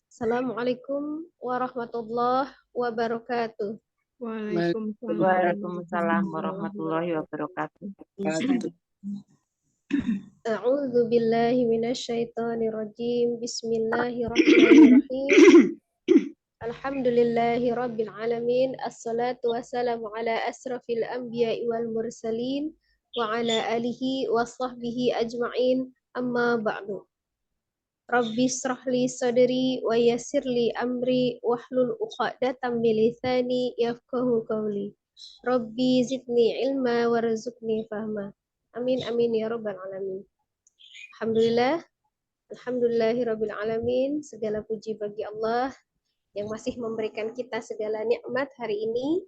Assalamualaikum warahmatullahi wabarakatuh. Waalaikumsalam warahmatullahi wabarakatuh. A'udzu billahi minasyaitonir rajim. Bismillahirrahmanirrahim. Alhamdulillahi rabbil alamin. Assalatu wassalamu ala asrafil anbiya'i wal mursalin wa ala alihi wa sahbihi ajma'in. Amma ba'du. Rabbi shrah li sadri wa yassir li amri wahlul 'uqdatam min lisani yafqahu qawli. Rabbi zidni ilma warzuqni fahma. Amin amin ya rabbal alamin. Alhamdulillahirabbil alamin. Segala puji bagi Allah yang masih memberikan kita segala nikmat hari ini,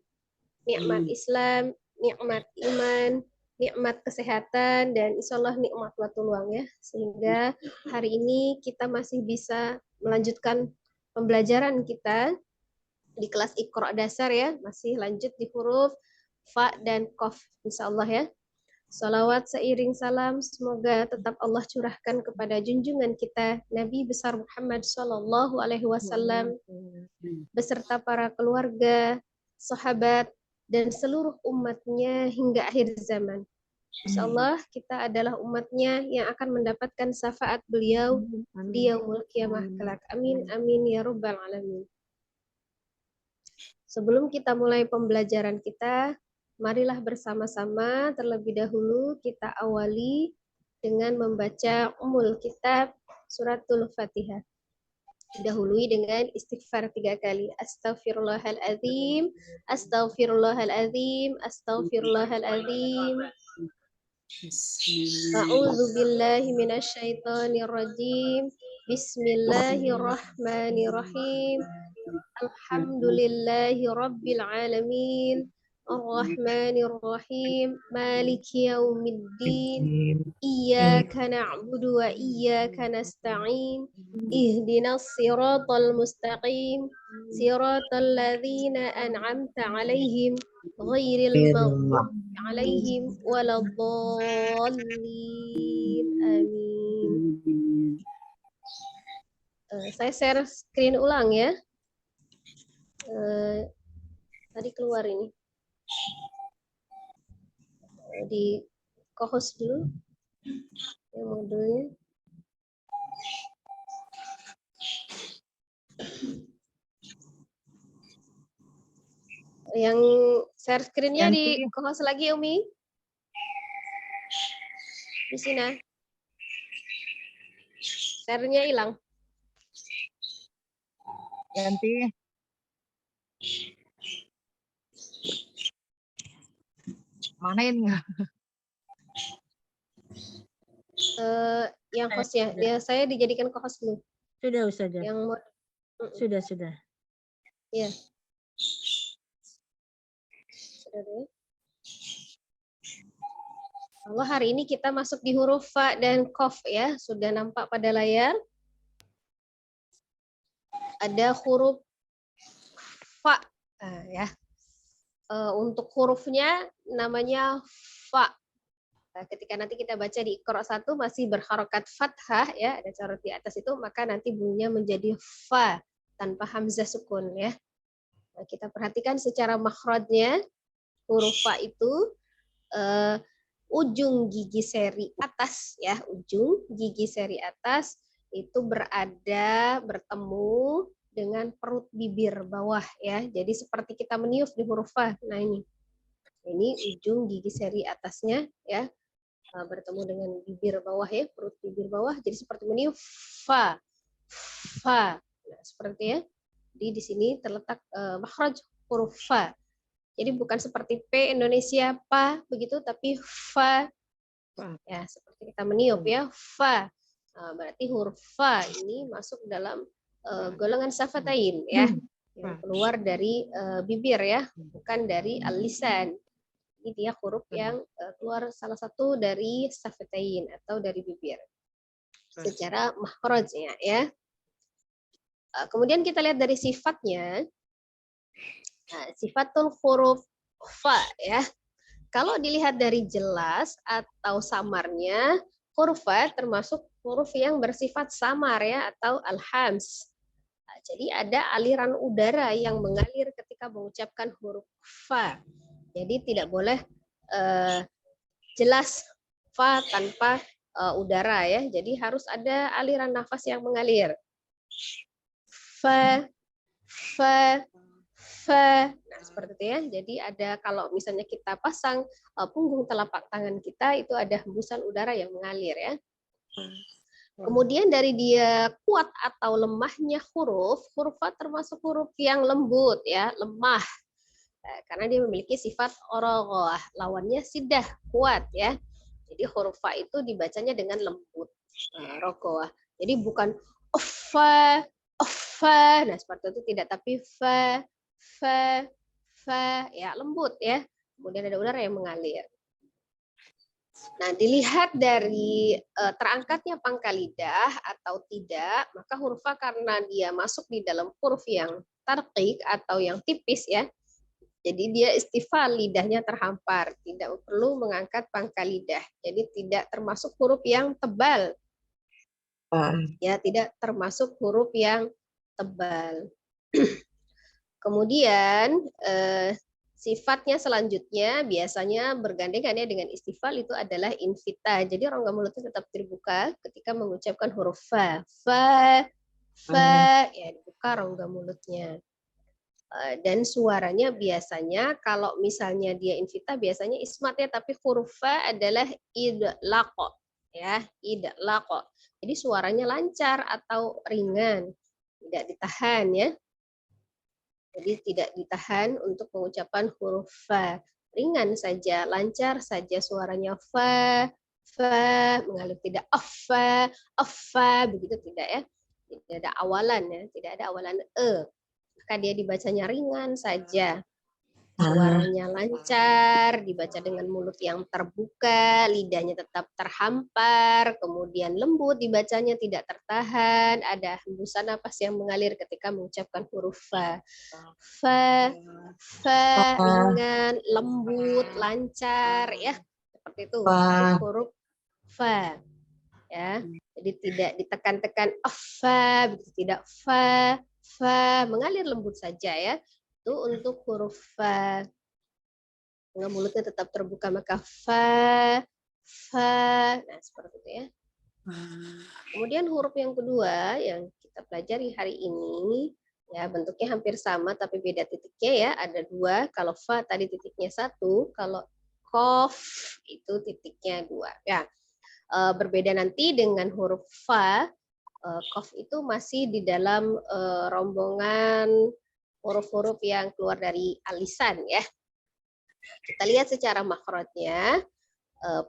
nikmat Islam, nikmat iman, nikmat kesehatan, dan insyaallah nikmat waktu luang ya, sehingga hari ini kita masih bisa melanjutkan pembelajaran kita di kelas Iqra dasar ya, masih lanjut di huruf fa dan qaf insyaallah ya. Salawat seiring salam semoga tetap Allah curahkan kepada junjungan kita Nabi besar Muhammad Shallallahu Alaihi Wasallam beserta para keluarga, sahabat, dan seluruh umatnya hingga akhir zaman. Insyaallah kita adalah umatnya yang akan mendapatkan syafaat beliau di yaumul qiyamah kelak. Amin amin ya rabbal alamin. Sebelum kita mulai pembelajaran kita, marilah bersama-sama terlebih dahulu kita awali dengan membaca Ummul Kitab Suratul Fatihah. Dahului dengan istighfar 3 kali. Astaghfirullahaladzim, astaghfirullahaladzim, astaghfirullahaladzim. A'udzu billahi minasyaitonir rajim. Bismillahirrahmanirrahim. Alhamdulillahi rabbil alamin. Ar-Rahmanir-Rahim. Maliki yaumiddin. Iyyaka na'budu wa iyyaka nasta'in. Ihdinas siratal mustaqim. Siratal ladzina an'amta 'alaihim ghairil maghdubi 'alaihim waladdallin. Amin. Saya share screen ulang ya. Tadi keluar ini. Di co-host dulu yang modulnya. Yang share screen-nya di co-host lagi Umi. Di sini. Share-nya hilang. Ganti. Manain nggak? Yang hostnya, ya saya dijadikan co-host dulu. Sudah. Yang Sudah. Ya. Sudah deh. Allah hari ini kita masuk di huruf fa dan qaf ya, sudah nampak pada layar. Ada huruf fa ya. Untuk hurufnya namanya fa. Nah, ketika nanti kita baca di Iqra 1 masih berharokat fathah ya, ada corot di atas itu, maka nanti bunyinya menjadi fa tanpa hamzah sukun ya. Nah, kita perhatikan secara makhrajnya, huruf fa itu ujung gigi seri atas ya, ujung gigi seri atas itu bertemu dengan perut bibir bawah ya. Jadi seperti kita meniup di huruf fa. Nah ini ujung gigi seri atasnya ya, bertemu dengan bibir bawah ya, perut bibir bawah. Jadi seperti meniup fa. Nah, seperti ya. Di sini terletak makhraj huruf fa. Jadi bukan seperti P Indonesia pa begitu, tapi fa. Ya, seperti kita meniup ya, fa. Berarti huruf fa ini masuk dalam golongan syafatain ya, yang keluar dari bibir ya, bukan dari al-lisan. Ini dia huruf yang keluar salah satu dari syafatain atau dari bibir secara makhrajnya ya. Kemudian kita lihat dari sifatnya. Nah, sifatul huruf fa ya. Kalau dilihat dari jelas atau samarnya, huruf fa termasuk huruf yang bersifat samar ya atau al-hams. Nah, jadi ada aliran udara yang mengalir ketika mengucapkan huruf fa. Jadi tidak boleh jelas fa tanpa udara ya. Jadi harus ada aliran nafas yang mengalir. Fa, fa, fa. Nah, seperti itu ya. Jadi ada kalau misalnya kita pasang punggung telapak tangan kita itu ada hembusan udara yang mengalir ya. Kemudian dari dia kuat atau lemahnya huruf fa termasuk huruf yang lembut ya, lemah. Karena dia memiliki sifat orogoh, lawannya sidah, kuat ya. Jadi huruf fa itu dibacanya dengan lembut, rogoh. Jadi bukan fa, fa. Nah seperti itu tidak, tapi fa, ya lembut ya. Kemudian ada udara yang mengalir. Nah, dilihat dari terangkatnya pangkal lidah atau tidak, maka huruf fa karena dia masuk di dalam huruf yang tarqiq atau yang tipis ya. Jadi dia istifal, lidahnya terhampar, tidak perlu mengangkat pangkal lidah. Jadi tidak termasuk huruf yang tebal. Ya, tidak termasuk huruf yang tebal. Kemudian sifatnya selanjutnya biasanya bergandengan ya dengan istifal itu adalah infita. Jadi rongga mulutnya tetap terbuka ketika mengucapkan huruf fa. Fa, ya dibuka rongga mulutnya. Dan suaranya biasanya kalau misalnya dia infita biasanya ismat ya, tapi huruf fa adalah idlaqo ya, idlaqo. Jadi suaranya lancar atau ringan, tidak ditahan ya. Jadi tidak ditahan untuk pengucapan huruf fa. Ringan saja, lancar saja suaranya fa, mengalir, tidak affa, begitu tidak ya. Tidak ada awalan ya, tidak ada awalan maka dia dibacanya ringan saja. Suaranya lancar, dibaca dengan mulut yang terbuka, lidahnya tetap terhampar, kemudian lembut dibacanya, tidak tertahan, ada hembusan napas yang mengalir ketika mengucapkan huruf fa. Fa, ringan, lembut, lancar ya. Seperti itu untuk huruf fa. Ya. Jadi tidak ditekan-tekan fa, begitu tidak fa, mengalir lembut saja ya. Itu untuk huruf fa. Dengan mulutnya tetap terbuka maka fa. Nah, seperti itu ya. Kemudian huruf yang kedua yang kita pelajari hari ini ya bentuknya hampir sama tapi beda titiknya ya, ada dua. Kalau fa tadi titiknya satu, kalau qaf itu titiknya dua ya. Berbeda nanti dengan huruf fa, qaf itu masih di dalam rombongan huruf-huruf yang keluar dari alisan ya. Kita lihat secara makhrajnya,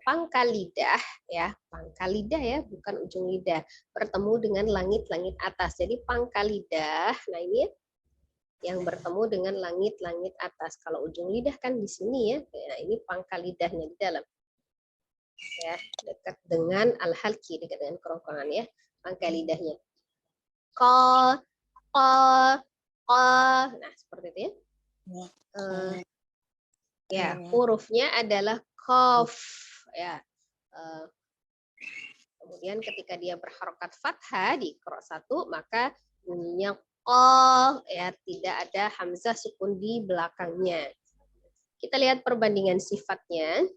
pangkal lidah ya, bukan ujung lidah, bertemu dengan langit-langit atas. Jadi pangkal lidah, nah ini yang bertemu dengan langit-langit atas. Kalau ujung lidah kan di sini ya, nah ini pangkal lidahnya di dalam. Ya, dekat dengan al-halki, dekat dengan kerongkongan ya, pangkal lidahnya. Ko, nah seperti itu ya. Ya, hurufnya adalah qaf ya. Kemudian ketika dia berharokat fathah di qira 1 maka bunyinya qaf ya, tidak ada hamzah sukun di belakangnya. Kita lihat perbandingan sifatnya.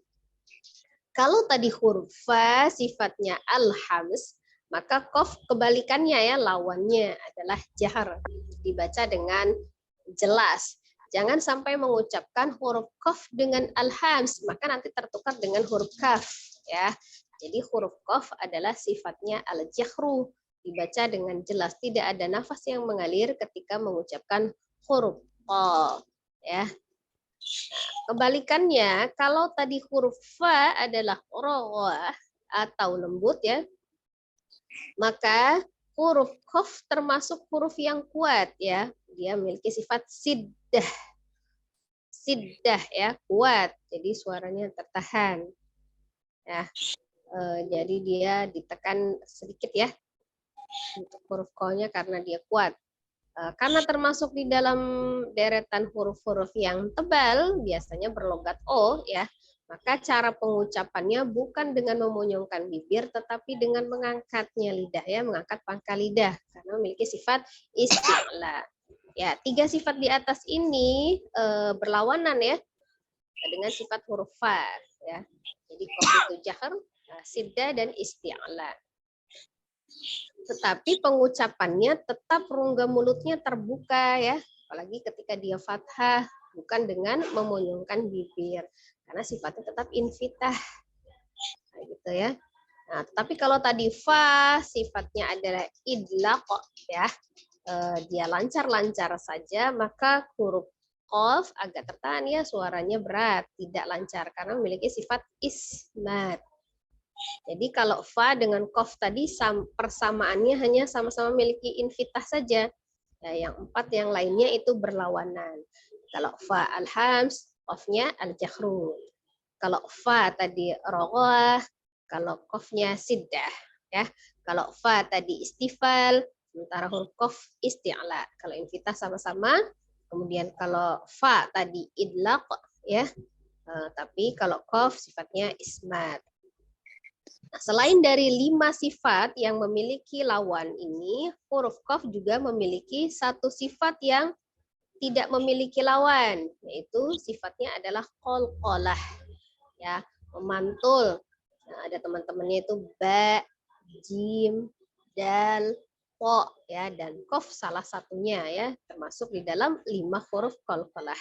Kalau tadi huruf fa sifatnya al-hams, maka qaf kebalikannya ya, lawannya adalah jahr, dibaca dengan jelas. Jangan sampai mengucapkan huruf qaf dengan al-hams, maka nanti tertukar dengan huruf kaf ya. Jadi huruf qaf adalah sifatnya al-jahru, dibaca dengan jelas, tidak ada nafas yang mengalir ketika mengucapkan huruf qaf ya. Kebalikannya, kalau tadi huruf fa adalah ro'ah atau lembut ya, maka huruf qaf termasuk huruf yang kuat ya. Dia memiliki sifat siddah. Siddah ya, kuat. Jadi suaranya tertahan. Ya. Jadi dia ditekan sedikit ya untuk huruf qa-nya karena dia kuat. Karena termasuk di dalam deretan huruf-huruf yang tebal, biasanya berlogat O ya. Maka cara pengucapannya bukan dengan memonyongkan bibir, tetapi dengan mengangkatnya lidah, ya, mengangkat pangkal lidah, karena memiliki sifat isti'la. Ya, 3 sifat di atas ini berlawanan ya dengan sifat huruf fa, ya. Jadi qaf itu jahr, sidda dan isti'la. Tetapi pengucapannya tetap rongga mulutnya terbuka ya, apalagi ketika dia fathah, bukan dengan memonyongkan bibir, karena sifatnya tetap infitah, nah, gitu ya. Nah, tapi kalau tadi fa sifatnya adalah idlaq ya, dia lancar-lancar saja, maka huruf qaf agak tertahan ya, suaranya berat, tidak lancar karena memiliki sifat ismat. Jadi kalau fa dengan qaf tadi persamaannya hanya sama-sama memiliki infitah saja. Ya, yang 4 yang lainnya itu berlawanan. Kalau fa al-hams, qafnya al-jahru. Kalau fa tadi roghah, kalau qafnya siddah ya. Kalau fa tadi istifal, sementara huruf qaf isti'la. Kalau infitah sama-sama. Kemudian kalau fa tadi idlaq ya. Tapi kalau qaf sifatnya ismat. Nah, selain dari 5 sifat yang memiliki lawan ini, huruf qaf juga memiliki satu sifat yang tidak memiliki lawan, yaitu sifatnya adalah qalqalah, ya, memantul. Nah, ada teman-temannya itu ba, jim, dal, po, ya, dan qaf salah satunya ya, termasuk di dalam 5 huruf qalqalah.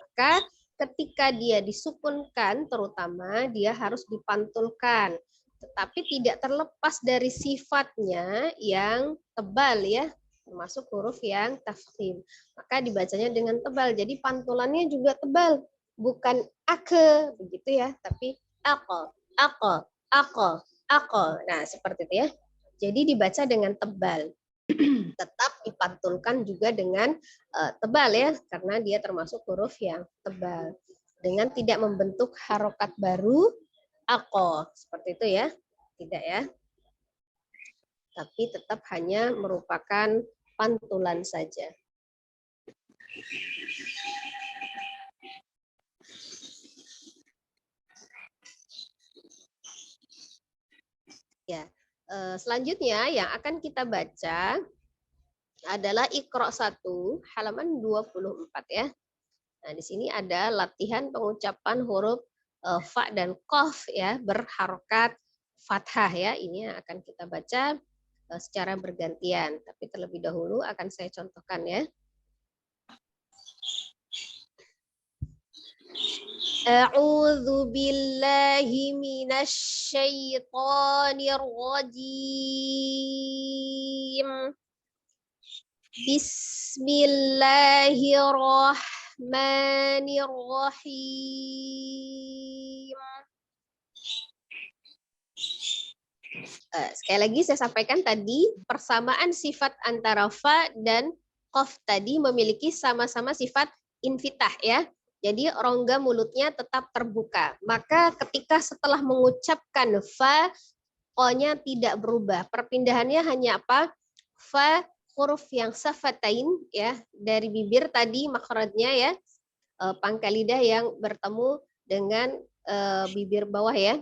Maka ketika dia disukunkan, terutama dia harus dipantulkan, tetapi tidak terlepas dari sifatnya yang tebal ya, termasuk huruf yang tafkhim. Maka dibacanya dengan tebal, jadi pantulannya juga tebal, bukan ake begitu ya, tapi aqal, aqal, aqal, aqal. Nah, seperti itu ya. Jadi dibaca dengan tebal. Tetap dipantulkan juga dengan tebal ya, karena dia termasuk huruf yang tebal. Dengan tidak membentuk harokat baru, ako, seperti itu ya. Tidak ya. Tapi tetap hanya merupakan pantulan saja. Ya, selanjutnya yang akan kita baca adalah Iqra 1 halaman 24 ya. Nah, di sini ada latihan pengucapan huruf fa dan qaf ya, berharokat fathah ya. Ini yang akan kita baca secara bergantian, tapi terlebih dahulu akan saya contohkan ya. A'udzu billahi minasy syaithanir rajim. Bismillahirrahmanirrahim. Sekali lagi saya sampaikan tadi, persamaan sifat antara fa dan qaf tadi memiliki sama-sama sifat infitah ya. Jadi rongga mulutnya tetap terbuka. Maka ketika setelah mengucapkan fa, o-nya tidak berubah. Perpindahannya hanya apa? Fa huruf yang safatain ya, dari bibir tadi makhrajnya ya, pangkal lidah yang bertemu dengan bibir bawah ya.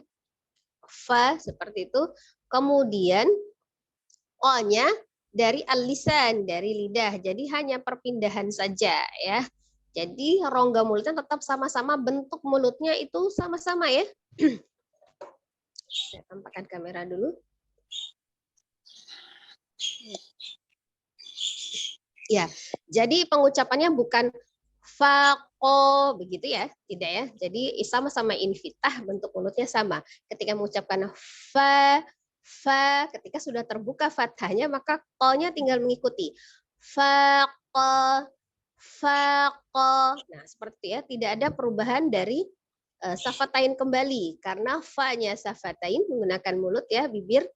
Fa seperti itu. Kemudian o-nya dari al-lisan, dari lidah. Jadi hanya perpindahan saja ya. Jadi rongga mulutnya tetap sama-sama, bentuk mulutnya itu sama-sama ya. Saya tampakkan kamera dulu. Ya, jadi pengucapannya bukan faqo begitu ya, tidak ya. Jadi sama-sama infitah, bentuk mulutnya sama. Ketika mengucapkan fa, ketika sudah terbuka fathahnya maka ko-nya tinggal mengikuti. Faqo, faqo. Nah, seperti ya, tidak ada perubahan dari safatain kembali karena fa-nya safatain menggunakan mulut ya, bibir.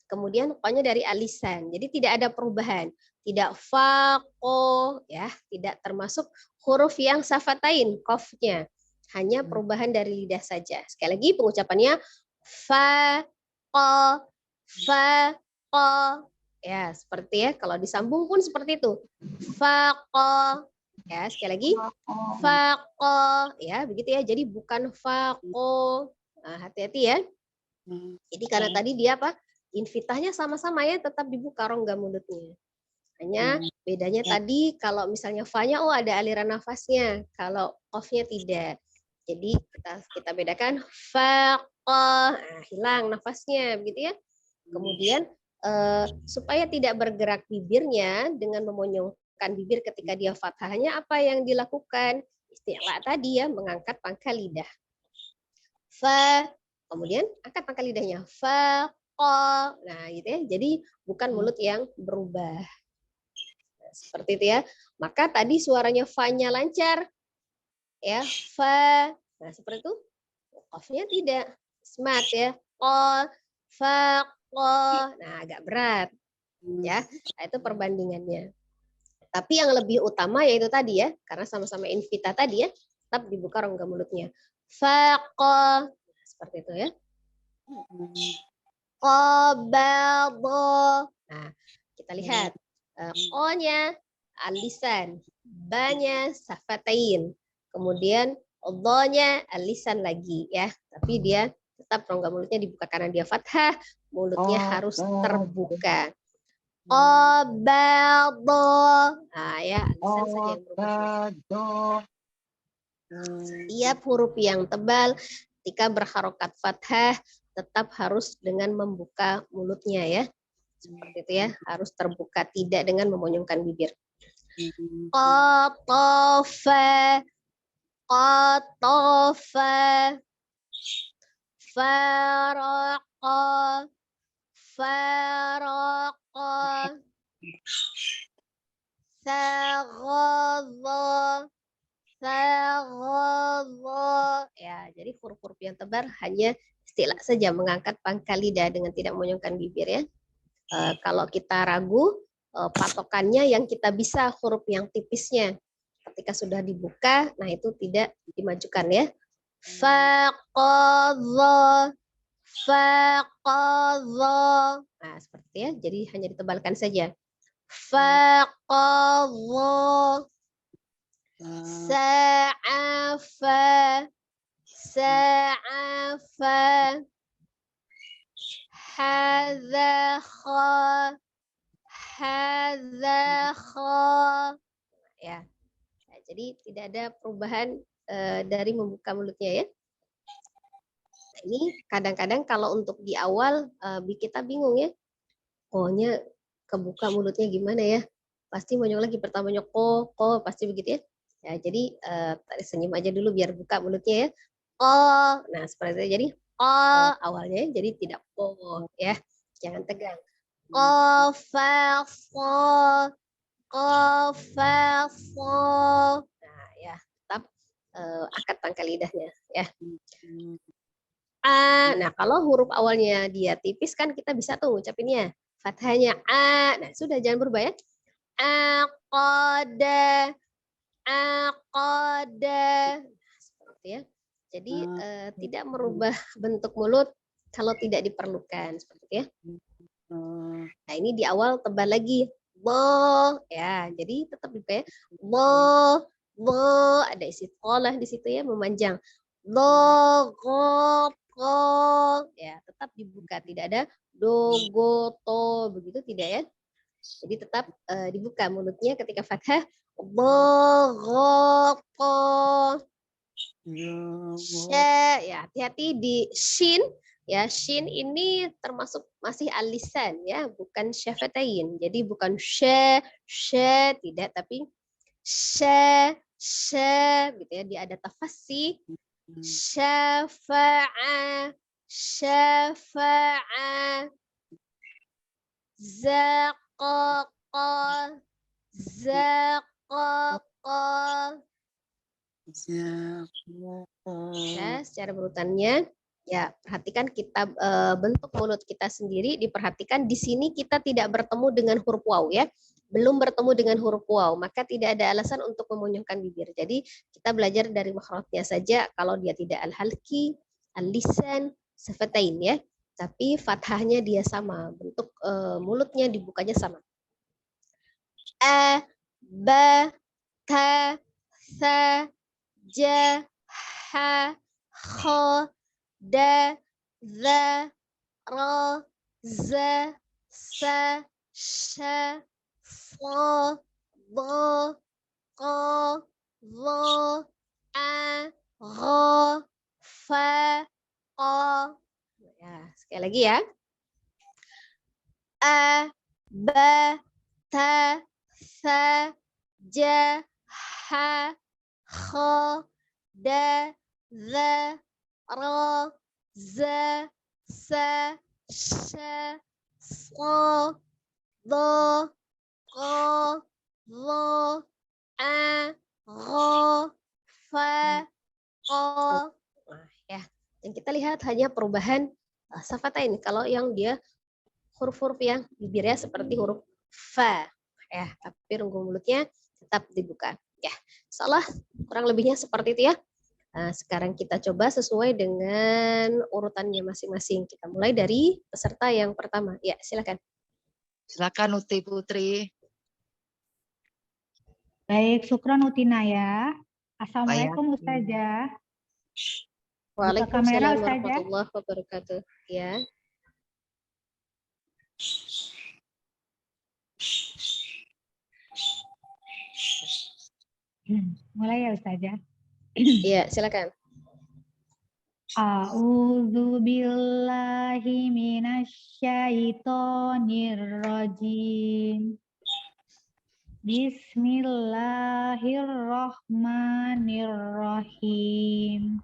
Kemudian ko-nya dari alisan. Jadi tidak ada perubahan. Tidak faqo ya, tidak termasuk huruf yang safatain qafnya. Hanya perubahan dari lidah saja. Sekali lagi pengucapannya faqo, faqo. Ya, seperti ya, kalau disambung pun seperti itu. Faqo, Ya, sekali lagi. Faqo. Ya, begitu ya. Jadi bukan faqo. Nah, hati-hati ya. Jadi karena tadi dia apa? Infitahnya sama-sama ya, tetap dibuka rongga mulutnya. Hanya bedanya tadi kalau misalnya fa-nya ada aliran nafasnya, kalau qaf-nya tidak. Jadi kita bedakan faqah, hilang nafasnya begitu ya. Kemudian supaya tidak bergerak bibirnya dengan memonyongkan bibir ketika dia fathahnya, apa yang dilakukan? Isti'la tadi ya, mengangkat pangkal lidah. Fa, kemudian angkat pangkal lidahnya. Fa, ko. Nah, gitu ya. Jadi bukan mulut yang berubah. Nah, seperti itu ya. Maka tadi suaranya fa-nya lancar. Ya, fa. Nah, seperti itu. Qaf-nya tidak. Smart ya. Ko, fa, ko. Nah, agak berat. Ya, nah, itu perbandingannya. Tapi yang lebih utama yaitu tadi ya, karena sama-sama invita tadi ya, tetap dibuka rongga mulutnya. Faqo. Seperti itu ya. Qabadha. Nah, kita lihat. O-nya alisan, ba-nya safatain. Kemudian dha-nya alisan lagi ya. Tapi dia tetap rongga mulutnya dibuka karena dia fathah, mulutnya harus terbuka. Qabadha. Nah, ya, alisan saja yang berubah. Setiap huruf yang tebal ketika berharokat fathah tetap harus dengan membuka mulutnya ya. Seperti itu ya, harus terbuka, tidak dengan memonyongkan bibir. Qatafa, qatafa, faraqa, faraqa, saghadha, saghadha. Ya, jadi huruf-huruf yang tebal hanya istilah saja, mengangkat pangkal lidah dengan tidak memonyongkan bibir ya. Kalau kita ragu, patokannya yang kita bisa huruf yang tipisnya. Ketika sudah dibuka, nah itu tidak dimajukan ya. Faqadha, faqadha. Nah, seperti ya. Jadi hanya ditebalkan saja. Faqadha, sa'afa, sa'afa, hadakha, hadakha. Ya. Nah, jadi tidak ada perubahan dari membuka mulutnya ya. Nah, ini kadang-kadang kalau untuk di awal kita bingung ya. Ko-nya kebuka mulutnya gimana ya? Pasti monyong lagi, pertama ko pasti begitu ya. Ya, jadi senyum aja dulu biar buka mulutnya ya. Oh, nah seperti itu. Jadi awalnya jadi tidak ko ya. Jangan tegang. Qafafo, qafafo. Nah, ya, tetap angkat pangkal lidahnya ya. Nah, kalau huruf awalnya dia tipis kan kita bisa tuh ngucapinnya. Fathahnya a. Nah, sudah jangan berubah ya. Aqada, aqada. Nah, seperti ya. Jadi tidak merubah bentuk mulut kalau tidak diperlukan seperti itu ya. Nah, ini di awal tebal lagi. Bo, ya. Jadi tetap dibuka ya. Bo, ada istiqolah di situ ya, memanjang. Lo, go, ya, tetap dibuka, tidak ada do, go, to, begitu tidak ya. Jadi tetap dibuka mulutnya ketika fathah. Bo, go, to. Ya, hati-hati di shin. Ya, shin ini termasuk masih alisan ya, bukan syafatain. Jadi bukan tidak, tapi sya gitu ya. Dia ada tafasih. Syafa'a, syafa'a, zaqaqa, zaqaqa. Ya, secara berurutannya ya, perhatikan kita bentuk mulut kita sendiri, diperhatikan di sini kita tidak bertemu dengan huruf waw ya. Belum bertemu dengan huruf waw, maka tidak ada alasan untuk memonyongkan bibir. Jadi kita belajar dari makhrajnya saja. Kalau dia tidak al-halki, al-lisan, safatain ya. Tapi fathahnya dia sama, bentuk mulutnya dibukanya sama. A, ba, ta, sa, ja, ha, kha, da, za, ra, za, sa, sha, sa, da, qa, za, a, gha, fa, qa. Ya, sekali lagi ya. A, ba, ta, sa, ja, ha, kha, da, za, ra, za, sa, sha, sa, da, qa, za, a, gha, fa, qa. Nah, ya, yang kita lihat hanya perubahan safatain. Kalau yang dia huruf-huruf yang bibirnya seperti huruf fa, ya, tapi rongga mulutnya tetap dibuka. Ya, insyaallah kurang lebihnya seperti itu ya. Nah, sekarang kita coba sesuai dengan urutannya masing-masing. Kita mulai dari peserta yang pertama. Ya, silakan. Silakan Uti Putri. Baik, syukron Utinaya. Assalamualaikum Ustazah. Waalaikumsalam warahmatullahi wabarakatuh. Ya. Mulai ya Ustazah. Iya, silakan. A'udzu billahi minasyaitonir rajim. Bismillahirrahmanirrahim.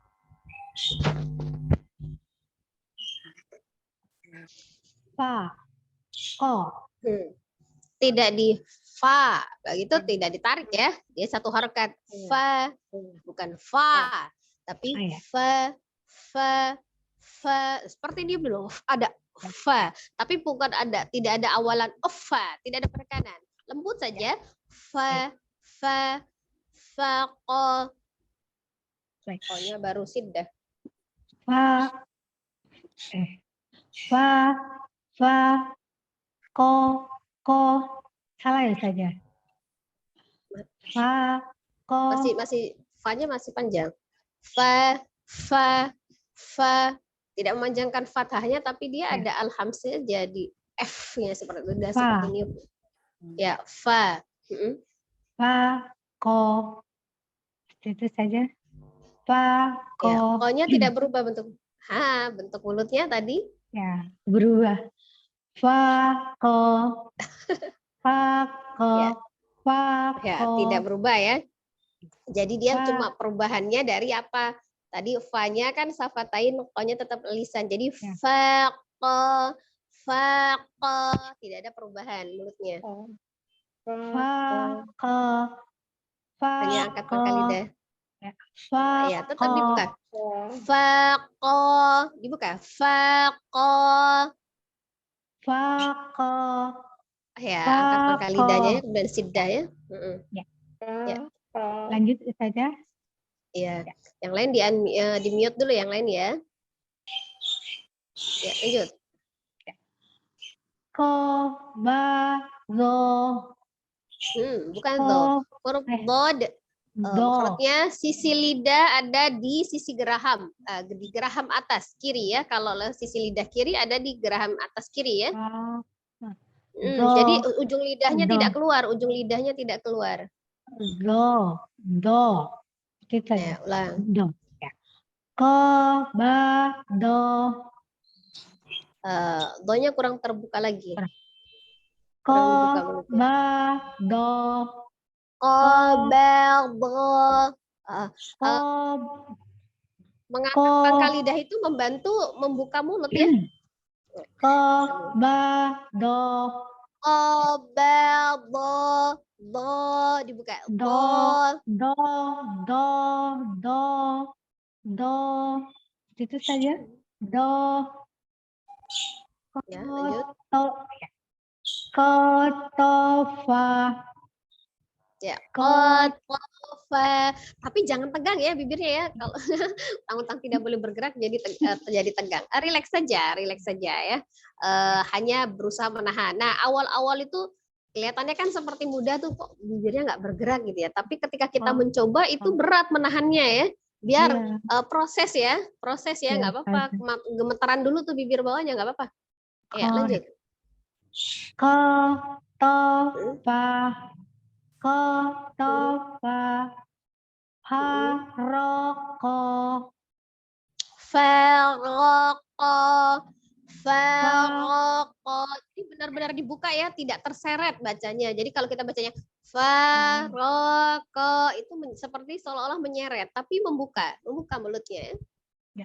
Fa, ko. Tidak di fa, begitu tidak ditarik ya. Dia satu harokat. Fa, bukan fa, tapi fa, fa, fa. Seperti ini belum ada fa, tapi bukan ada, tidak ada awalan fa, tidak ada penekanan. Lembut saja. Fa, fa, fa, ko. Ko-nya baru siddah. Fa, fa, ko. Salah ya saja. Fa, ko. Masih fa-nya masih panjang. Fa, fa, fa. Tidak memanjangkan fathahnya, tapi dia ada alhamzahnya jadi F-nya seperti itu. Seperti ini. Ya, fa. Fa, ko. Itu saja. Fa, ko. Ya, ko-nya tidak berubah bentuk. Bentuk mulutnya tadi. Ya, berubah. Fa, ko. Fa, ko. Ya. Fa, Ya, ko. tidak berubah ya. Jadi dia cuma perubahannya dari apa? Tadi fa-nya kan safatain, ko-nya tetap lisan. Jadi fa, ko, fa, ko. Tidak ada perubahan mulutnya. Fa, ko. Fa, hanya angkat ko. pangkal lidah. Fa, Ya, tetap ko. dibuka. Fa, ko. Dibuka. Fa, ko. Fa, ko. Ya, Fa, angkat pangkal ko. lidahnya dan siddah ya. Ya. Lanjut saja. Iya. Yang lain di mute dulu yang lain ya. Ya, lanjut. Ko, ba, zo. Bukan do. Huruf dod. Makhrajnya sisi lidah ada di sisi geraham, di geraham atas kiri ya. Kalau sisi lidah kiri ada di geraham atas kiri ya. Jadi ujung lidahnya tidak keluar, ujung lidahnya tidak keluar. Do. Itu Ya, ulang. Do. Ya. Ko, ba, do. Do-nya kurang terbuka lagi. Ko, Kurang dibuka mulutnya. ba, do. Ko, ba, do. Mengangkat pangkal lidah itu membantu membuka mulut ya. Ko, ba, do. Ko, ba, do, dibuka. Do. Itu saja. Do. Ya, lanjut. Kotofa. Ya, kotofa. Tapi jangan tegang ya bibirnya ya. Kalau utang-utang tidak boleh bergerak jadi terjadi tegang. Rileks saja ya. Hanya berusaha menahan. Nah, awal-awal itu Kelihatannya kan seperti mudah tuh, kok bibirnya nggak bergerak gitu ya. Tapi ketika kita Oh, mencoba itu oh. berat menahannya ya. Biar Iya, proses ya, iya, nggak apa-apa. Ustazah. Gemetaran dulu tuh bibir bawahnya nggak apa-apa. Ya Ko, lanjut. ko, to, Hmm, fa, ko, to, hmm, fa, ha, hmm. ro, ko, Faroko, fa, faroko. Ini benar-benar dibuka ya, tidak terseret bacanya. Jadi kalau kita bacanya oh, faroko itu seperti seolah-olah menyeret, tapi membuka mulutnya. ya.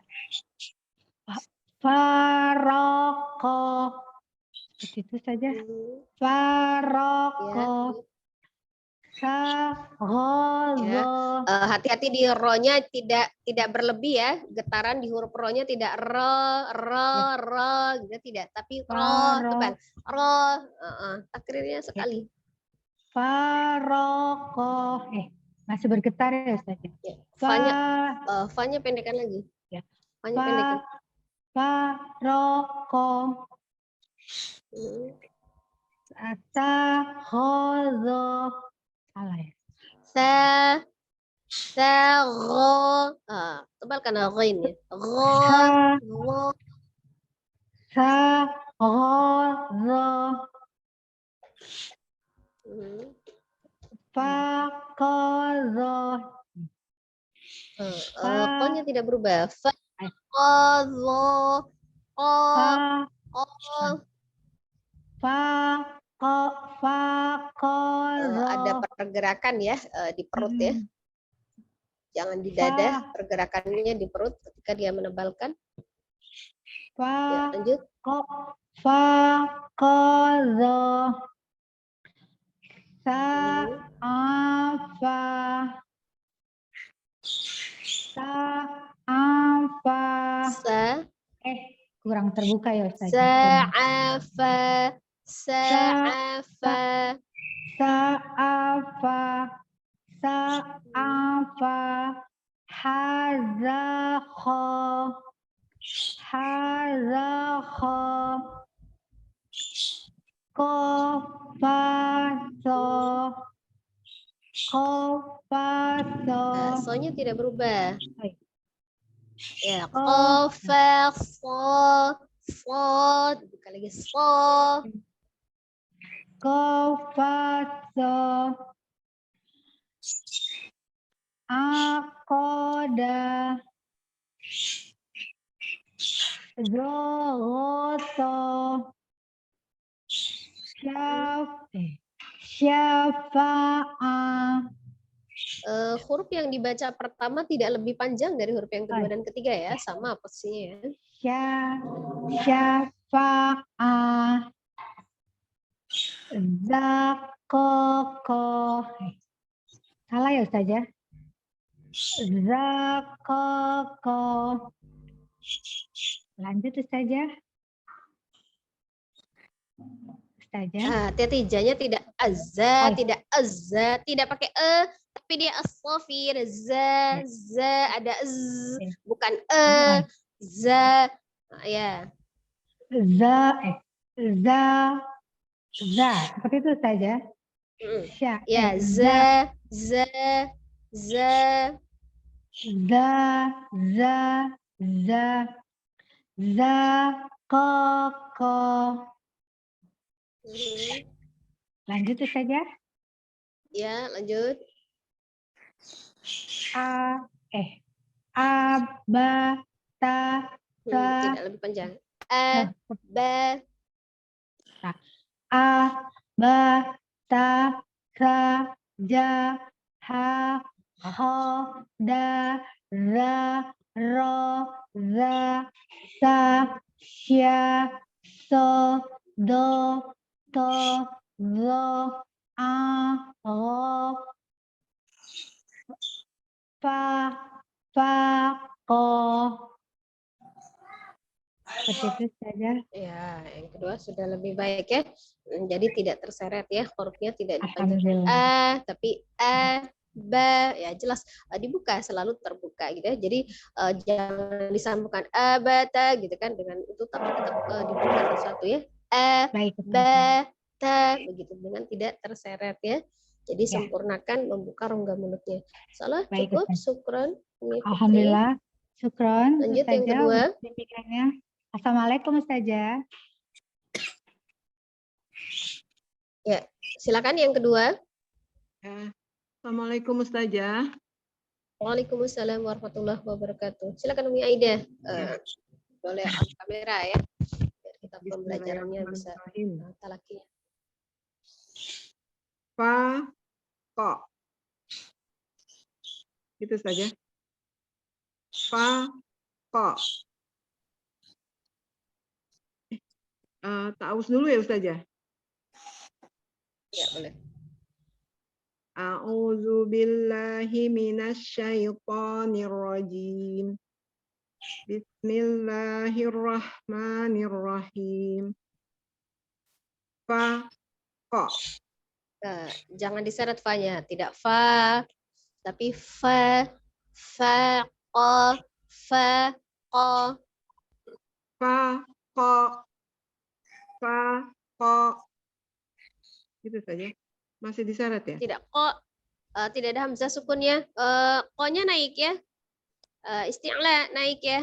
Faroko. Seperti itu saja. Hmm, Faroko. ya, lanjut. Ya, Sahozo. hati-hati di ro-nya tidak berlebih ya. Getaran di huruf ro-nya tidak Ya, ro gitu tidak, tapi ro faro. tebal. Ro, takrirnya Ya, sekali. faroko. Masih bergetar ya Ustaz? Ya, Fa, fa-nya pendekan lagi. ya. Fa-nya Fa, pendekan. faroko. Hmm. Sahozo. Salah ya. Sa ro. Tebalkan ro-nya. Sa, Ro. sahozo. Hmm. Fakozo. Ko-nya tidak berubah. Fa, Fa, ko, ko, fa, ko. fakozo. Ada pergerakan ya di perut ya. Jangan di dada, Fa, pergerakannya di perut ketika dia menebalkan. Ya, fa, lanjut. ko, fakozo. Sa, apa. Sa, apa. Sa, Kurang terbuka ya Ustaz. sa'afa, Sa, sa'afa. sa'afa. Sa'afa. Hazakho. Hazakho. Kofaso. Kofaso. So-nya tidak berubah. Ya, Ko, kofa, so, bukan lagi so. kofaso. Akoda. Zogoto. Syafa'ah. Huruf yang dibaca pertama tidak lebih panjang dari huruf yang kedua dan ketiga ya, sama posisinya ya. Syafa'ah. Zakoko. Salah ya Ustaz ya? Zakoko. Lanjut Ustaz ya. Ustaz ya. Hati-hati janya tidak azza, tidak azza, tidak pakai tapi dia as-safir, za, ada z, bukan za. Ya. Za, seperti itu saja. Ya, za, koko. Lanjut saja. Ya, lanjut. Aba, ta, Tidak lebih panjang. Ba. A, ba, ta, sa, ja, ha, ho, da, ra, ro, za, sa, sya, so, do, to, zo, a, ro, fa, ko. Seperti itu saja. Ya, yang kedua sudah lebih baik ya. Jadi tidak terseret ya, hurufnya tidak dipanjangkan tapi ba, ya jelas dibuka, selalu terbuka gitu ya. Jadi jangan disambungkan abata gitu kan dengan itu, tapi tetap dibuka satu ya. Baik, Ba, ta, begitu dengan tidak terseret ya. Jadi Ya. sempurnakan membuka rongga mulutnya. Salah, Baik, cukup, Ustazah. syukron. Umi Putri. Alhamdulillah. Syukron, Lanjut yang Ustazah, kedua. untuk bimbingannya. Assalamualaikum, Ustazah. Ya, silakan yang kedua. Ya. Assalamualaikum Ustazah. Waalaikumsalam warahmatullahi wabarakatuh. Silakan Umi Aida. Boleh on kamera ya, biar kita pembelajarannya bisa Bismillahirrahmanirrahim. talakinya. Fa, ko. Itu saja. Fa, ko. Ta'awuz dulu ya Ustazah. Ya, boleh. A'udzu billahi minasyaitonir rajim. Bismillahirrahmanirrahim. Fa, ko. Nah, jangan diseret fa-nya, tidak fa, tapi fa, ko, fa, ko. Fa, ko. Fa, ko. Itu saja. Masih disyarat ya? Tidak ko, tidak ada hamzah sukunnya. Ko-nya naik ya, isti'la naik ya,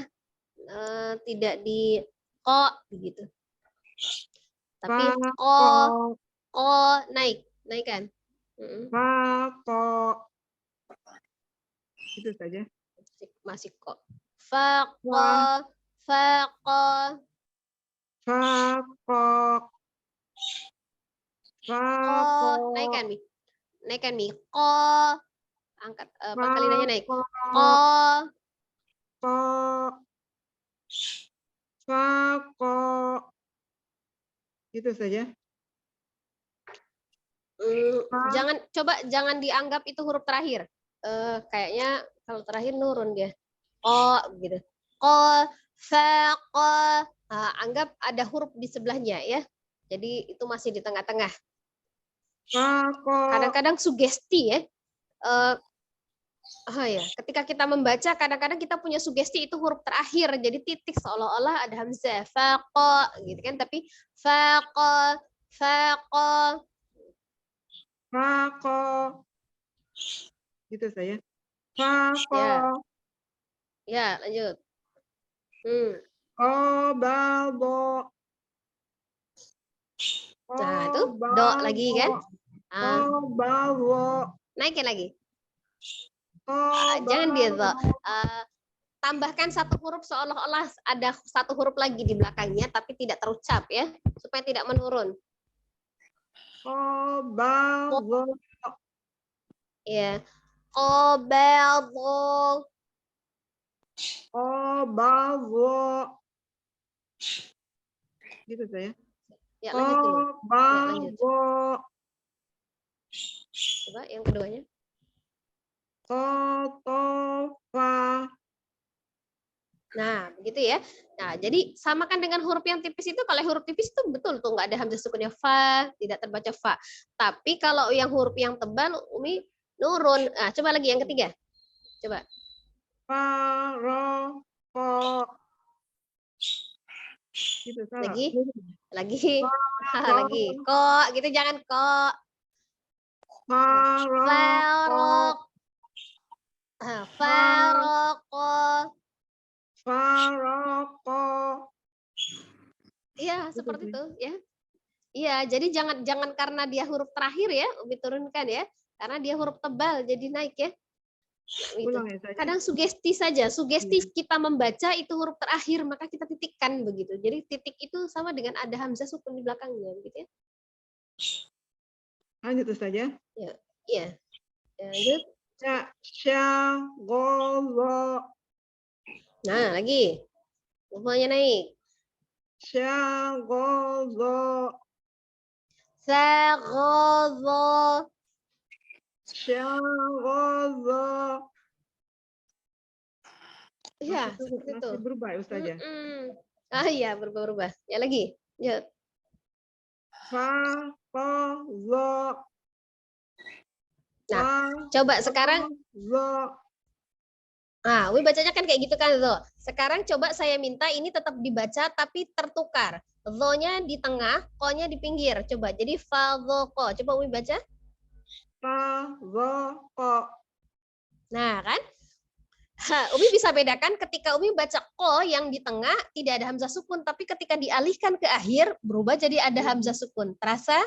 tidak di ko begitu. Tapi ko naik kan? Fa, ko. Itu saja. Masih ko. Fa, ko, fa, ko. Fa, ko. Fa, ko. Naikkan mi. Naikkan mi. Ko. Angkat Fa, pangkal lidahnya naik. ko. Ko. Ko. Fa, ko. Itu saja. Jangan dianggap itu huruf terakhir. Kayaknya kalau terakhir nurun dia. Ko gitu. Ko, fa, ko. Anggap ada huruf di sebelahnya ya. Jadi itu masih di tengah-tengah. Fa, ko. Kadang-kadang sugesti ya. Ya, ketika kita membaca kadang-kadang kita punya sugesti itu huruf terakhir. Jadi titik seolah-olah ada hamzah. Fa, ko gitu kan, tapi fa, ko, fa, ko. Fa, ko. Itu saja. Fa, ko. Ya, lanjut. Ko, ba, bo. Nah, itu do lagi kan? Ko, ba, bo. Naikin lagi. Ko, Jangan ba, dia bo. do. Tambahkan satu huruf seolah-olah ada satu huruf lagi di belakangnya tapi tidak terucap ya, supaya tidak menurun. Ko, ba, bo. Ya. Ko, ba, bo. Ko, ba, bo. Gitu saya. Ya, lanjut dulu. Ko, ba, Ya, lanjut. bo. Coba yang keduanya. Ko, to, fa. Nah, begitu ya. Nah, jadi samakan dengan huruf yang tipis itu. Kalau huruf tipis itu betul tuh nggak ada hamzah sukunnya fa, tidak terbaca fa. Tapi kalau yang huruf yang tebal, Umi nurun. Nah, coba lagi yang ketiga. Coba. Fa, ro, ko. Gitu salah. Lagi. Lagi. Kok, gitu jangan kok. Fa, ro, ko. Farok. Faroko. Faroko. Iya, seperti itu ya. Iya, jadi jangan karena dia huruf terakhir ya, Umi turunkan ya. Karena dia huruf tebal jadi naik ya. Gitu. Ulang ya saja. Kadang sugesti saja, sugesti kita membaca itu huruf terakhir, maka kita titikkan begitu. Jadi titik itu sama dengan ada hamzah sukun di belakangnya gitu ya. Lanjut saja. Ya, iya. Lanjut. Sya, go. Nah, lagi. Semuanya naik. Sya, go. Sagozo. Sya, go. Iya, seperti itu. Masih berubah ya Ustazah? Iya, berubah-ubah. Ya lagi. Ya. Fa, ko, zo. Nah, coba sekarang Nah, Umi bacanya kan kayak gitu kan tuh. Sekarang coba saya minta ini tetap dibaca tapi tertukar. Zo-nya di tengah, ko-nya di pinggir. Coba. Jadi fa, zo, ko. Coba Umi baca. Fadhaqa. Nah, kan? Umi bisa bedakan ketika Umi baca ko yang di tengah tidak ada hamzah sukun, tapi ketika dialihkan ke akhir berubah jadi ada hamzah sukun. Terasa?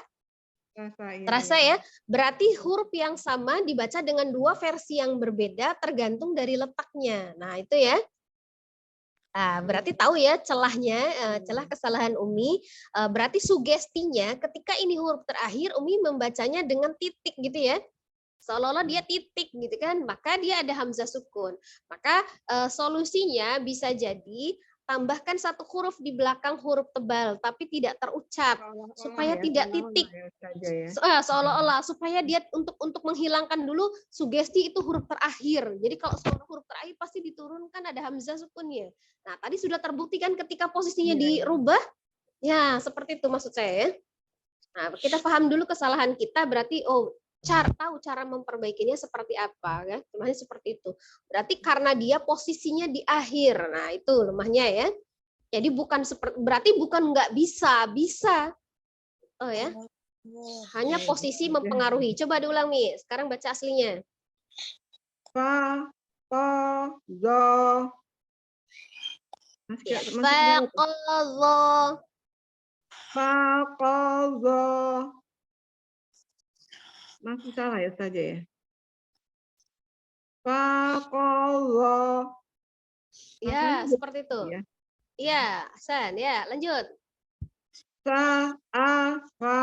Terasa ya? Berarti huruf yang sama dibaca dengan dua versi yang berbeda tergantung dari letaknya. Nah, itu ya. Nah, berarti tahu ya celahnya, celah kesalahan Umi. Berarti sugestinya ketika ini huruf terakhir, Umi membacanya dengan titik gitu ya. Seolah-olah dia titik gitu kan, maka dia ada hamzah sukun. Maka solusinya bisa jadi tambahkan satu huruf di belakang huruf tebal, tapi tidak terucap supaya tidak titik. Seolah-olah supaya dia untuk menghilangkan dulu sugesti itu huruf terakhir. Jadi kalau seorang huruf terakhir pasti diturunkan ada hamzah sukunnya. Nah, tadi sudah terbuktikan ketika posisinya dirubah, ya seperti itu maksud saya. Nah, kita paham dulu kesalahan kita, berarti tahu cara memperbaikinya seperti apa ya. Lemahnya seperti itu. Berarti karena dia posisinya di akhir. Nah, itu lemahnya ya. Jadi berarti bukan nggak bisa. Oh ya. Hanya posisi mempengaruhi. Coba diulang nih. Sekarang baca aslinya. Fa, ta, za. Faqadha. Faqadha. Masih salah ya saja ya. Faqadha. Ya, seperti itu. Ya. Iya, Hasan. Ya, lanjut. Sa'afa.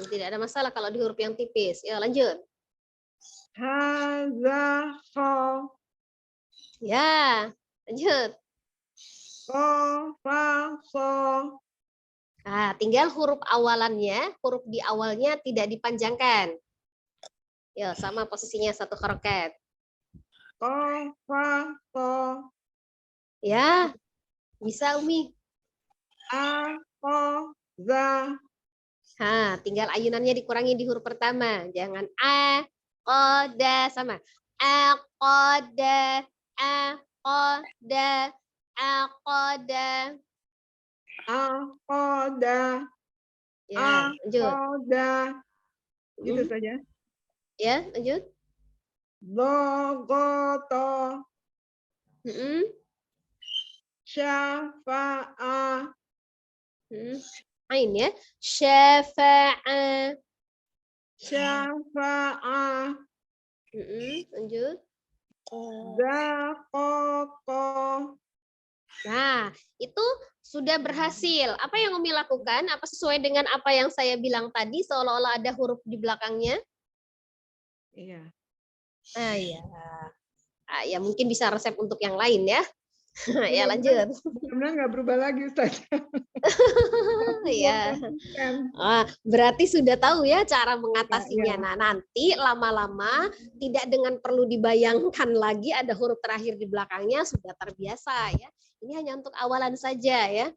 Tidak ada masalah kalau di huruf yang tipis. Ya, lanjut. Hazafa. Ya, lanjut. Qafasa. Nah, tinggal huruf awalannya, huruf di awalnya tidak dipanjangkan. Ya, sama posisinya satu harokat. Qafasa. Ya, bisa Umi. Aqadha. Tinggal ayunannya dikurangi di huruf pertama. Jangan a, qoda sama. Aqada, aqada, aqada. Aqada. Ya, lanjut. Aqada. Gitu saja. Ya, lanjut. Dhagata. Syafa'a. Ain ya. Syafa'a. Syafa'a. Lanjut. Daqaqa. Nah, itu sudah berhasil. Apa yang Umi lakukan? Apa sesuai dengan apa yang saya bilang tadi? Seolah-olah ada huruf di belakangnya. Iya. Ya. Ya mungkin bisa resep untuk yang lain ya. Ya lanjut. Sebenarnya nggak berubah lagi Ustaz. Ya. Berarti sudah tahu ya cara mengatasinya. Nah, nanti lama-lama tidak dengan perlu dibayangkan lagi ada huruf terakhir di belakangnya, sudah terbiasa ya. Ini hanya untuk awalan saja ya.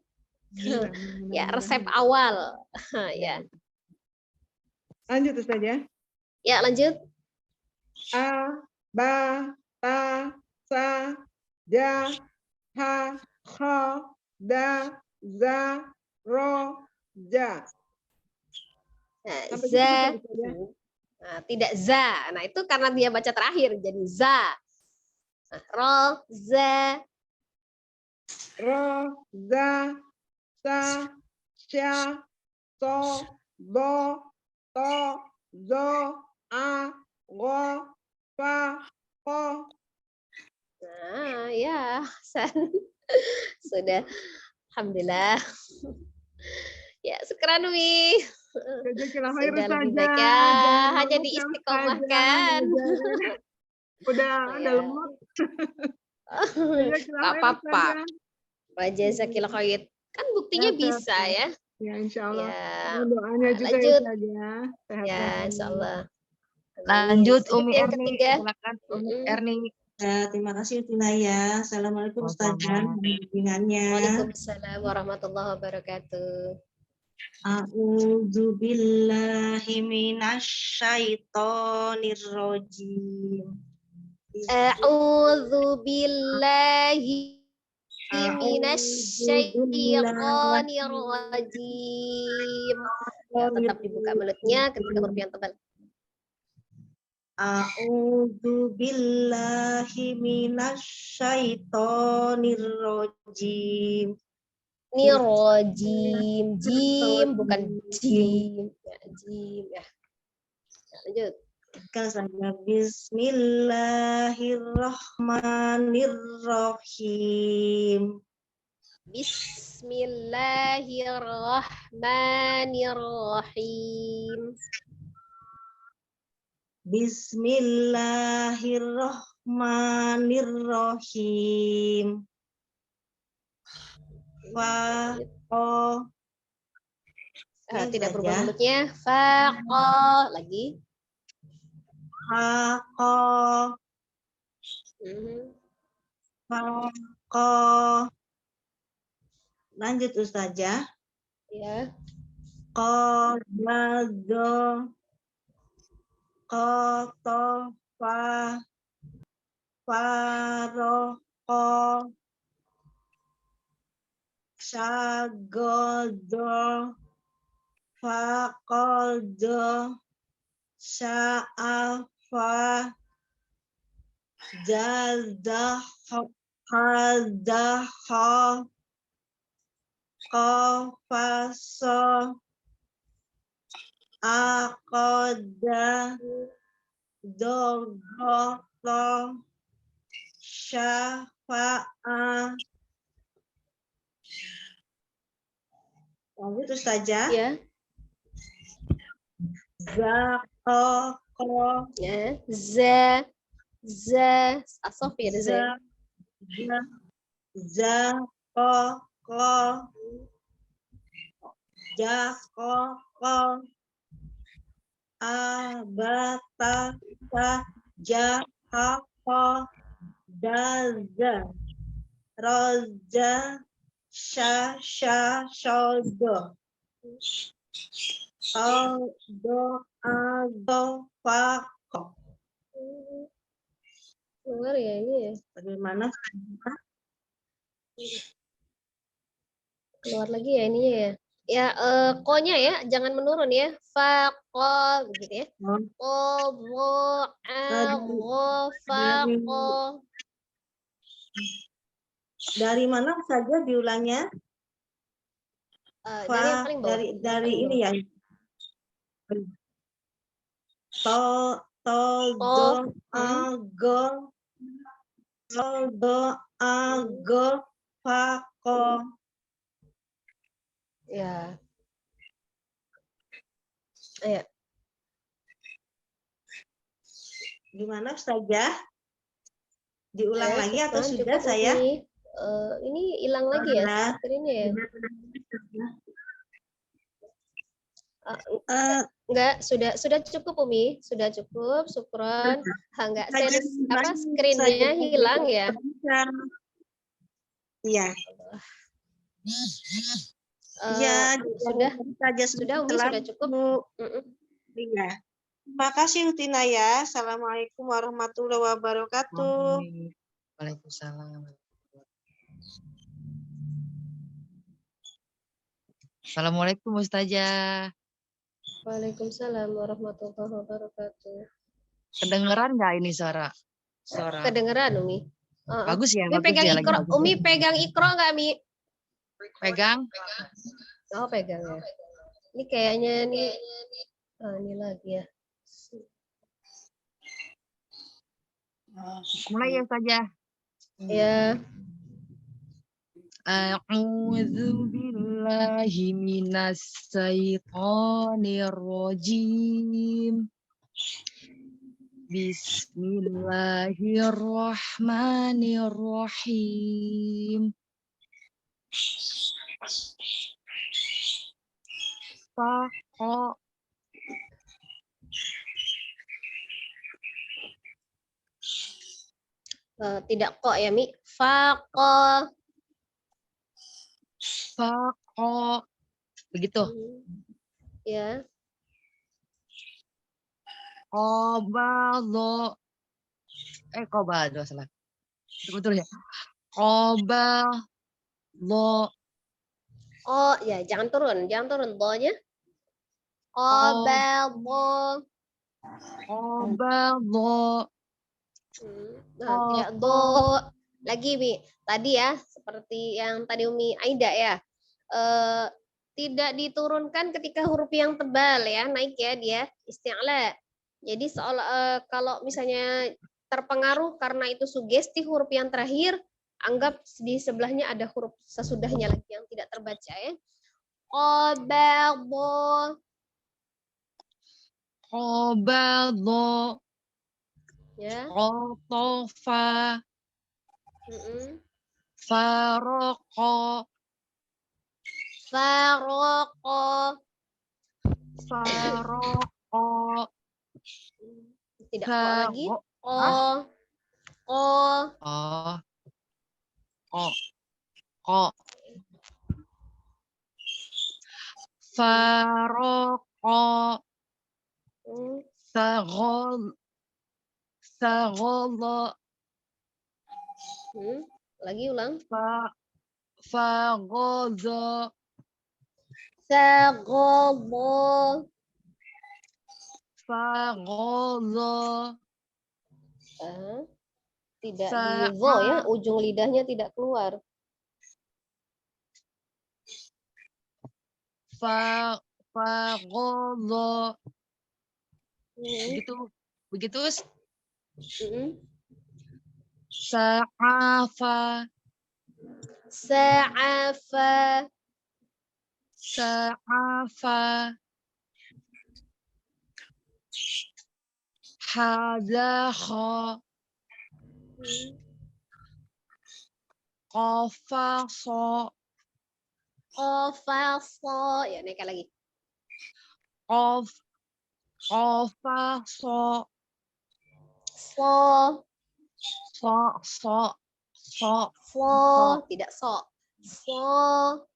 Ya, resep awal. Ya. Lanjut Ustaz ya. Ya, lanjut. A, ba, ta, sa, ja, ha, kha, da, za, ro, ja. Za. Nah, tidak za. Nah, itu karena dia baca terakhir jadi za. Ro, za. Ro, za, sa, sya, so, do, to, zo, a, go, fa, ko. Nah, ya, sudah. Alhamdulillah. Ya, syukran Umi. Sudah lebih baik ya, hanya diistiqomahkan. Udah lemot. Gak apa-apa. Wajazakillah khair. Kan buktinya bisa ya. Ya, insya Allah. Ya. Doanya juga Lanjut. ya, insya Allah. Lanjut Umi yang Erni. ketiga. Silakan Umi Erni. Terima kasih Tunaya. Assalamualaikum Ustazah. Bimbingannya. Waalaikumsalam warahmatullahi wabarakatuh. A'udzu billahi minasyaitonir rajim. A'udzu billahi minasyaitonir rajim. Ya, tetap dibuka mulutnya ketika huruf yang tebal. A'udzu billahi minasyaitonir rajim. Nirojim, jim bukan jim. Ya, jim ya. Ya, lanjut. Kasana bismillahirrahmanirrahim. Bismillahirrahmanirrahim. Bismillahirrahmanirrahim. Tidak berubah mulutnya. Faqo lagi. Faqo. Faqo. Lanjut Ustazah. Ya. Qadado. Qatofa. Faroko. Syagodo. Fakodo. Sya'afa. Jadaho. Hadaho. Qafaso. Aqoda. Dogoto. Syafa'a. Lanjut Ustazah. Ya. Zakoko. Ya. Asof ya za. Zakoko. Jakoko. Abatata. Jakoko. Daza. Roza. Shodo. Ago. Fako. Keluar ya ini ya. Bagaimana? Keluar lagi ya ini ya. Ya, ko-nya ya, jangan menurun ya. Faqo begitu ya. Qadha, agha, faqo. Dari mana saja diulangnya? Dari yang paling bawah. Dari ini ya. Do, ago. Do, ago, fako. Ya. Ayo. Gimana Ustazah? Diulang Ya, lagi atau cukup, sudah saya? Ini hilang lagi ya screen-nya ya? Enggak, sudah cukup Umi, sudah cukup, syukron. Enggak, screen-nya hilang ya? Iya. Iya, sudah Umi, sudah cukup. Iya. Terima kasih Utina ya. Assalamualaikum warahmatullahi wabarakatuh. Waalaikumsalam. Assalamualaikum Ustazah. Waalaikumsalam warahmatullahi wabarakatuh. Kedengeran nggak ini suara? Kedengeran Umi. Bagus ya. Ini bagus pegang ya, ikro. Umi pegang ikro nggak Mi? Pegang. Oh pegang ya. Ini kayaknya nih. Ini lagi ya. Mulai ya saja. Ya. A'udzu billahi minas syaitonir rajim. Bismillahirrahmanirrahim. Faqo. Tidak kok ya Mi. Faqo. Faqo. Begitu. Ya. Qabadho. Qobado salah. Betul ya. Qabadho. Oh ya, jangan turun do-nya. Qabadho. Qabadho. Nah, tidak do lagi Mi. Tadi ya, seperti yang tadi Umi Aida ya. Tidak diturunkan ketika huruf yang tebal ya, naik ya dia isti'la. Jadi kalau misalnya terpengaruh karena itu sugesti huruf yang terakhir, anggap di sebelahnya ada huruf sesudahnya lagi yang tidak terbaca ya. Qabadho. Qabadho. Ya. Qatafa. Faraqa. Faraqo. Faraqa. Tidak ko lagi. Ko. Oh. Ko. Faraqa. Saghala. Lagi ulang. Faghaza. Saghallo. Faghaza. Tidak di zo ya, ujung lidahnya tidak keluar. Faghaza. Begitu. Sa'afa. Sa'afa. Hadakha. Qafasa. Qafasa. Ya, naikkan lagi. Qafasa. So. Tidak so. So.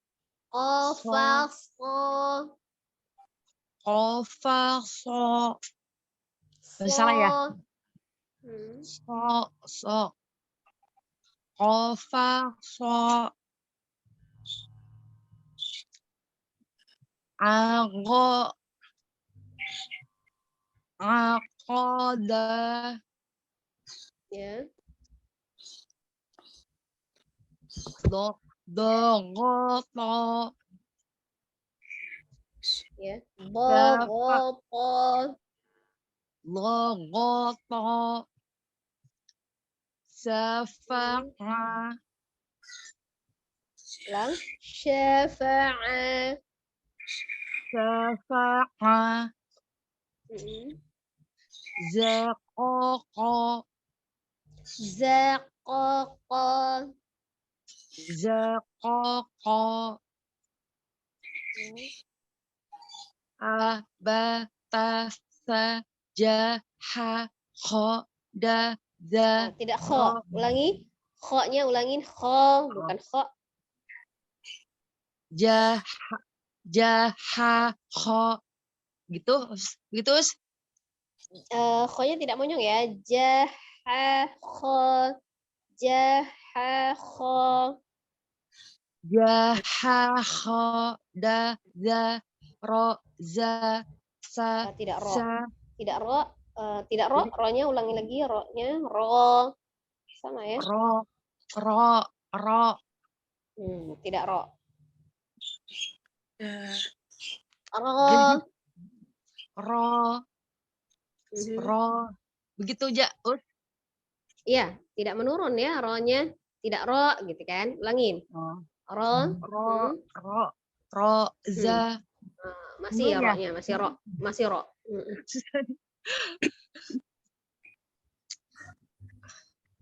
Qafasa. Qafasa. Salah ya? Qafasa. Aqada. Ya. Dogota. Ya. Dogota. Logota. Safa'a. Ulang. Syafa'a. Safa'a. Zaqaqa. Zaqaqa. Zaqaqa. Abata. Sajaha. Khoda. Tidak kho. Ulangi. Kho-nya ulangin. Kho, bukan kho. Jaha. Kho. Gitu. Kho-nya tidak monyong ya. Jaha. Kho. Jaha. Kho. Jaha. Khoda. Ro. Za. Sa. Tidak ro. Sa. Tidak ro. Tidak ro. Ro-nya ulangi lagi. Ro-nya. Ro. Sama ya. Ro. Tidak ro. Ro. Begitu aja. Iya, tidak menurun ya ro-nya. Tidak ro gitu kan. Ulangin. Ro. Za. Masih ya ro-nya, masih ro.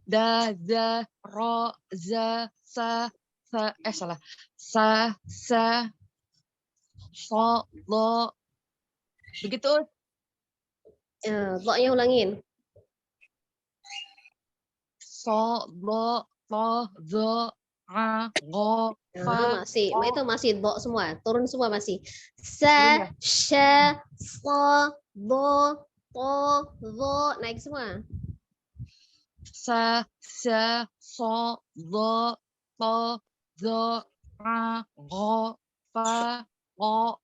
Da, za, ro, za, sa, salah. Sa, so, lo. Begitu. Lo-nya ulangin. So, lo, to, zo, a, go, fa. Itu masih do semua. Turun semua masih. Sa, sha, so, do, to, zo. Naik semua. sa, so, lo, to, zo, a, ro, fa, ro.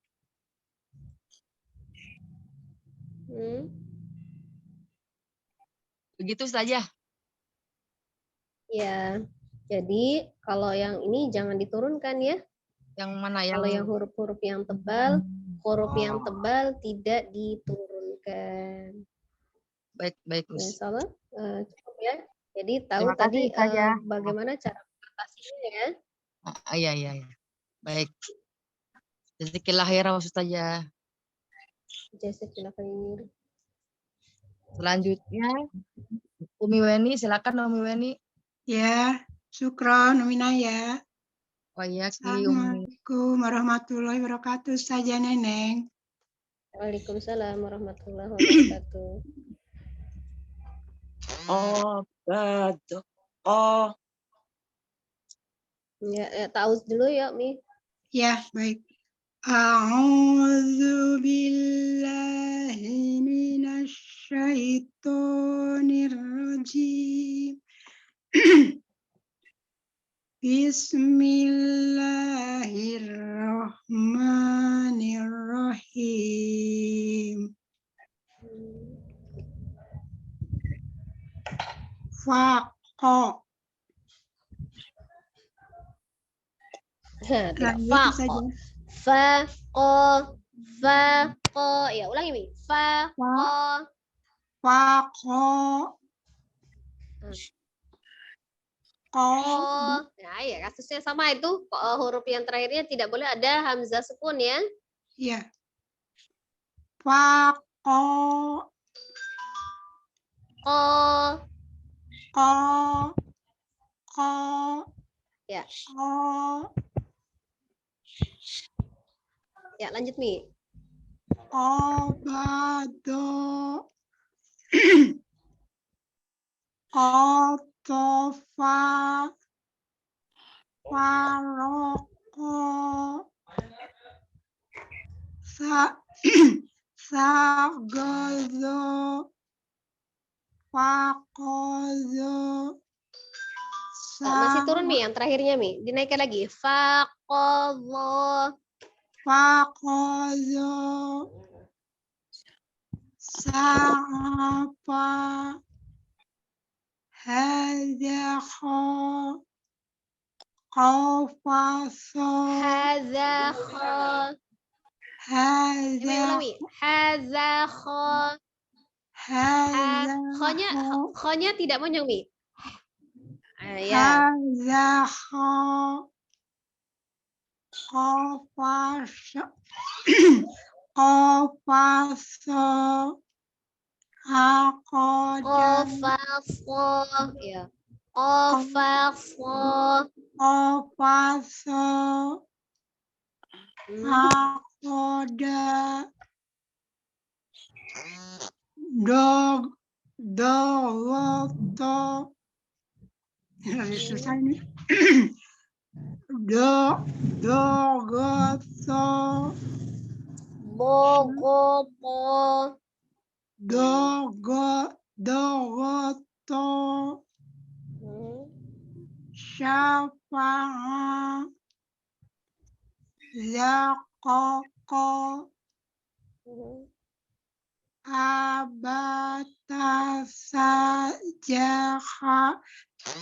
Begitu saja. Ya, jadi kalau yang ini jangan diturunkan ya. Yang mana Kalau yang yang huruf-huruf yang tebal, huruf yang tebal tidak diturunkan. baik Ya, Us. insyaallah cukup ya. Jadi tahu Terima kasih, tadi Ustazah. bagaimana cara mengatasinya ya. Iya. Baik. Jazakillah khairan Ustazah. Jazakallah khair. Selanjutnya Umi Weni, silakan Umi Weni. Ya, syukron Umina ya. Wayaki Umi. Assalamualaikum warahmatullahi wabarakatuh. Saja Neneng. Waalaikumsalam warahmatullahi wabarakatuh. Ya, ta'awudz dulu ya, Mi. Ya, baik. A'udzu billahi minasy syaithanir rajim. Bismillahirrahmanirrahim. Faqo. Tidak Lanjut saja. Faqo. Ya, ulangi, Mi. Faqo. Faqo. Ko. Nah, ya kasusnya sama itu. Huruf yang terakhirnya tidak boleh ada hamzah sukun ya. Ya. Faqo. Ko. Ko. Ya. Ko. Ya, lanjut, Mi. Obado. Otofa. Faroko. Sagozo. Fakozo. Masih turun, Mi, yang terakhirnya, Mi. Dinaikkan lagi. Faqollo. Fakozo. Sa'apa. Hadakho. Qafaso. Hazakho. Mi, ulang, Mi. Hazakho. Khonya tidak monyong, Mi. Ya. Hazakho. Qafaso. Qafaso. Aqoda. Qafaso. Ya. Qafaso. Qafaso. Aqoda. Dogoto. Susah ini. Dogoto. Bogopo. Dogoto. Syafa'a. Zakoko. Abatasa jaha.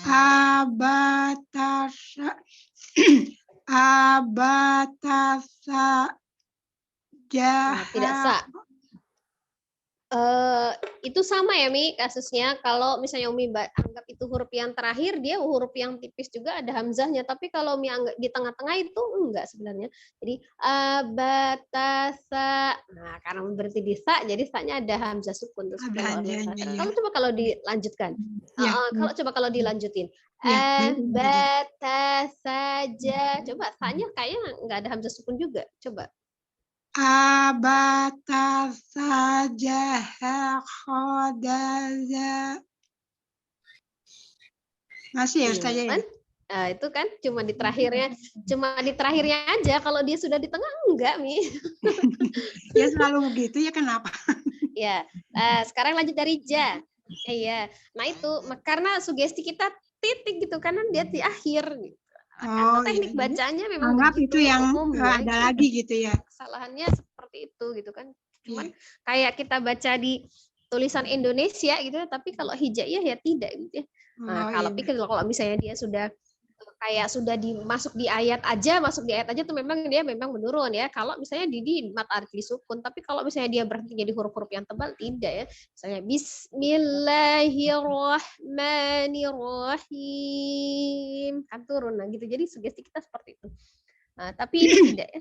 Abatasa. Abatasa jaha. Tidak sa. Itu sama ya, Mi, kasusnya. Kalau misalnya Umi anggap itu huruf yang terakhir, dia huruf yang tipis juga ada hamzahnya. Tapi kalau Umi anggap di tengah-tengah itu enggak sebenarnya. Jadi abatasa. Nah, karena berarti di sa, jadi sa-nya ada hamzah sukun. Terus kalau coba kalau dilanjutkan. Kalau dilanjutin. Abatasaja. Coba sa-nya kayaknya enggak ada hamzah sukun juga. Coba. Abatasa jaha khodaza. Masih ya Ustazah ya? Nah, itu kan cuma di terakhirnya aja. Kalau dia sudah di tengah enggak, Mi. Ya selalu begitu ya, kenapa? Ya. Sekarang lanjut dari ja. Iya. Nah itu karena sugesti kita titik gitu karena dia di akhir gitu. Oh, Atau teknik iya. bacanya memang Anggap begitu itu yang umumnya. ada lagi gitu ya. Kesalahannya seperti itu gitu kan. Cuman kayak kita baca di tulisan Indonesia gitu ya, tapi kalau hijaiyah ya tidak gitu ya. Nah, Oh, iya. kalau misalnya dia sudah kayak sudah masuk di ayat aja tuh memang dia memang menurun ya. Kalau misalnya di mat arti sukun, tapi kalau misalnya dia berhenti di huruf-huruf yang tebal tidak ya. Misalnya Bismillahirrahmanirrahim kan turun nah gitu. Jadi sugesti kita seperti itu. Nah, tapi ini tidak ya.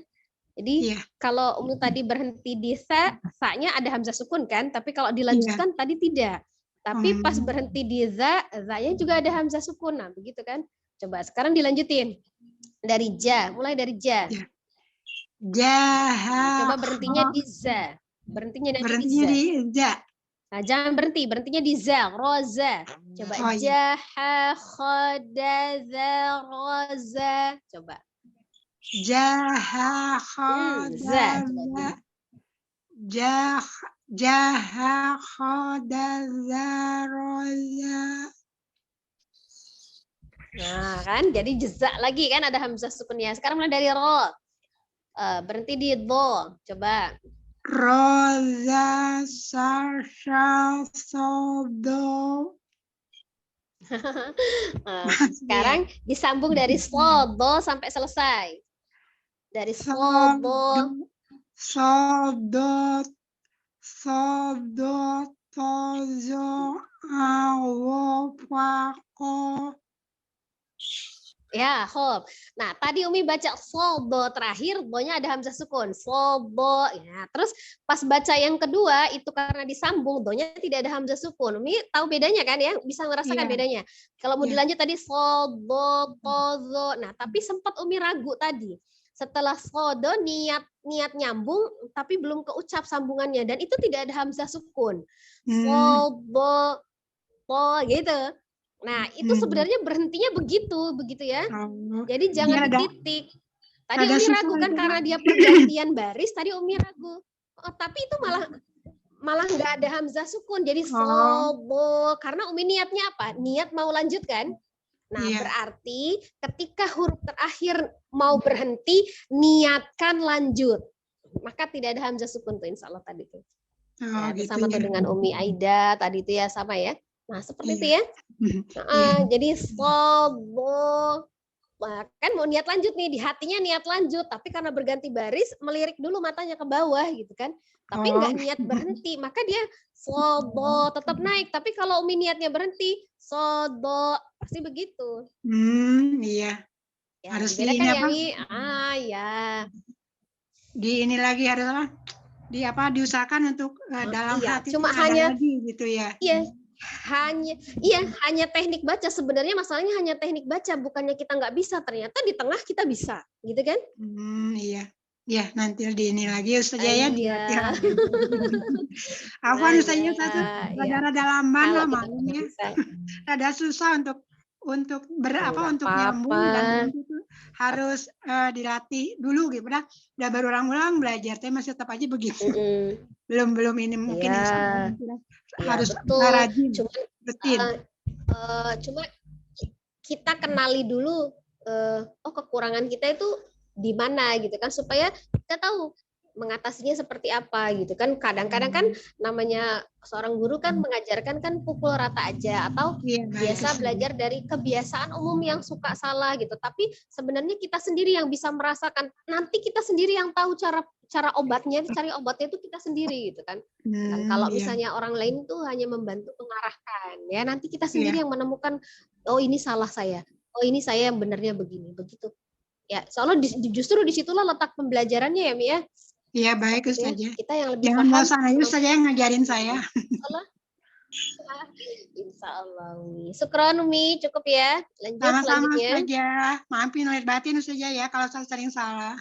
Jadi kalau Umi tadi berhenti di sa-nya ada hamzah sukun kan, tapi kalau dilanjutkan tadi tidak. Tapi pas berhenti di za-nya juga ada hamzah sukun. Nah, begitu kan? Coba sekarang dilanjutin. Dari ja, mulai dari ja. Coba berhentinya di za. Berhentinya di za. Nah, jangan berhenti, berhentinya di za, roza. Coba jaha khadaza roza. Coba. Jaha khadaza. Jaha khadaza roza. Nah, kan jadi jeza lagi kan ada hamzah sukunnya. Sekarang mulai dari ro. Berhenti di do. Coba. Roza sasha sodo. Sekarang disambung dari sodo sampai selesai. Dari sodo. Sodo tozo awo pako. Ya, hop. Nah, tadi Umi baca sobo terakhir, do-nya ada hamzah sukun. Sobo. Ya, terus pas baca yang kedua itu karena disambung, do-nya tidak ada hamzah sukun. Umi tahu bedanya kan ya? Bisa merasakan bedanya. Kalau mau dilanjut tadi sobo, tozo. Nah, tapi sempat Umi ragu tadi. Setelah sodo niat nyambung, tapi belum keucap sambungannya dan itu tidak ada hamzah sukun. Sobo, po gitu. Nah, itu sebenarnya berhentinya begitu ya. Jadi jangan di titik. Tadi Umi ragu kan karena dia pergantian baris, tadi Umi ragu. Oh, tapi itu malah nggak ada hamzah sukun. Jadi sobo karena Umi niatnya apa? Niat mau lanjut kan? Nah, berarti ketika huruf terakhir mau berhenti, niatkan lanjut. Maka tidak ada hamzah sukun tuh insya Allah tadi tuh. Sama tuh dengan Umi Aida tadi itu ya sama ya. Nah, seperti itu ya. Jadi sobo. Nah, kan mau niat lanjut nih, di hatinya niat lanjut, tapi karena berganti baris, melirik dulu matanya ke bawah gitu kan. Tapi nggak niat berhenti, maka dia sobo tetap naik. Tapi kalau Umi niatnya berhenti, sodo pasti begitu. Iya. Ya, harus di ini apa? Ya. Di ini lagi harus apa? Diusahakan untuk dalam hati. Cuma hanya lagi gitu ya. Iya. Hanya teknik baca sebenarnya masalahnya hanya teknik baca bukannya kita nggak bisa ternyata di tengah kita bisa gitu kan iya nanti di ini lagi Ustazah ya dilatih Afwan Ustazah rada lamban lah malam ya rada susah untuk untuk nyambung dan itu harus dilatih dulu gitu udah baru ulang-ulang belajar tapi masih tetap aja begitu belum ini mungkin harus rajin rutin cuma kita kenali dulu kekurangan kita itu di mana gitu kan supaya kita tahu mengatasinya seperti apa gitu kan kadang-kadang kan namanya seorang guru kan mengajarkan kan pukul rata aja atau biasa belajar dari kebiasaan umum yang suka salah gitu tapi sebenarnya kita sendiri yang bisa merasakan nanti kita sendiri yang tahu cara obatnya cari obatnya itu kita sendiri gitu kan kalau misalnya orang lain tuh hanya membantu mengarahkan ya nanti kita sendiri yang menemukan oh ini salah saya oh ini saya yang benarnya begini begitu ya soalnya justru disitulah letak pembelajarannya ya Mi ya. Iya baik Ustazah. Kita yang lebih jangan paham. Jangan bosan Ustazah yang ngajarin saya. Insya Allah Umi. Syukron Umi, cukup ya. Lanjut sama-sama selanjutnya. Ustazah. Maafin lahir batin Ustazah ya kalau saya sering salah.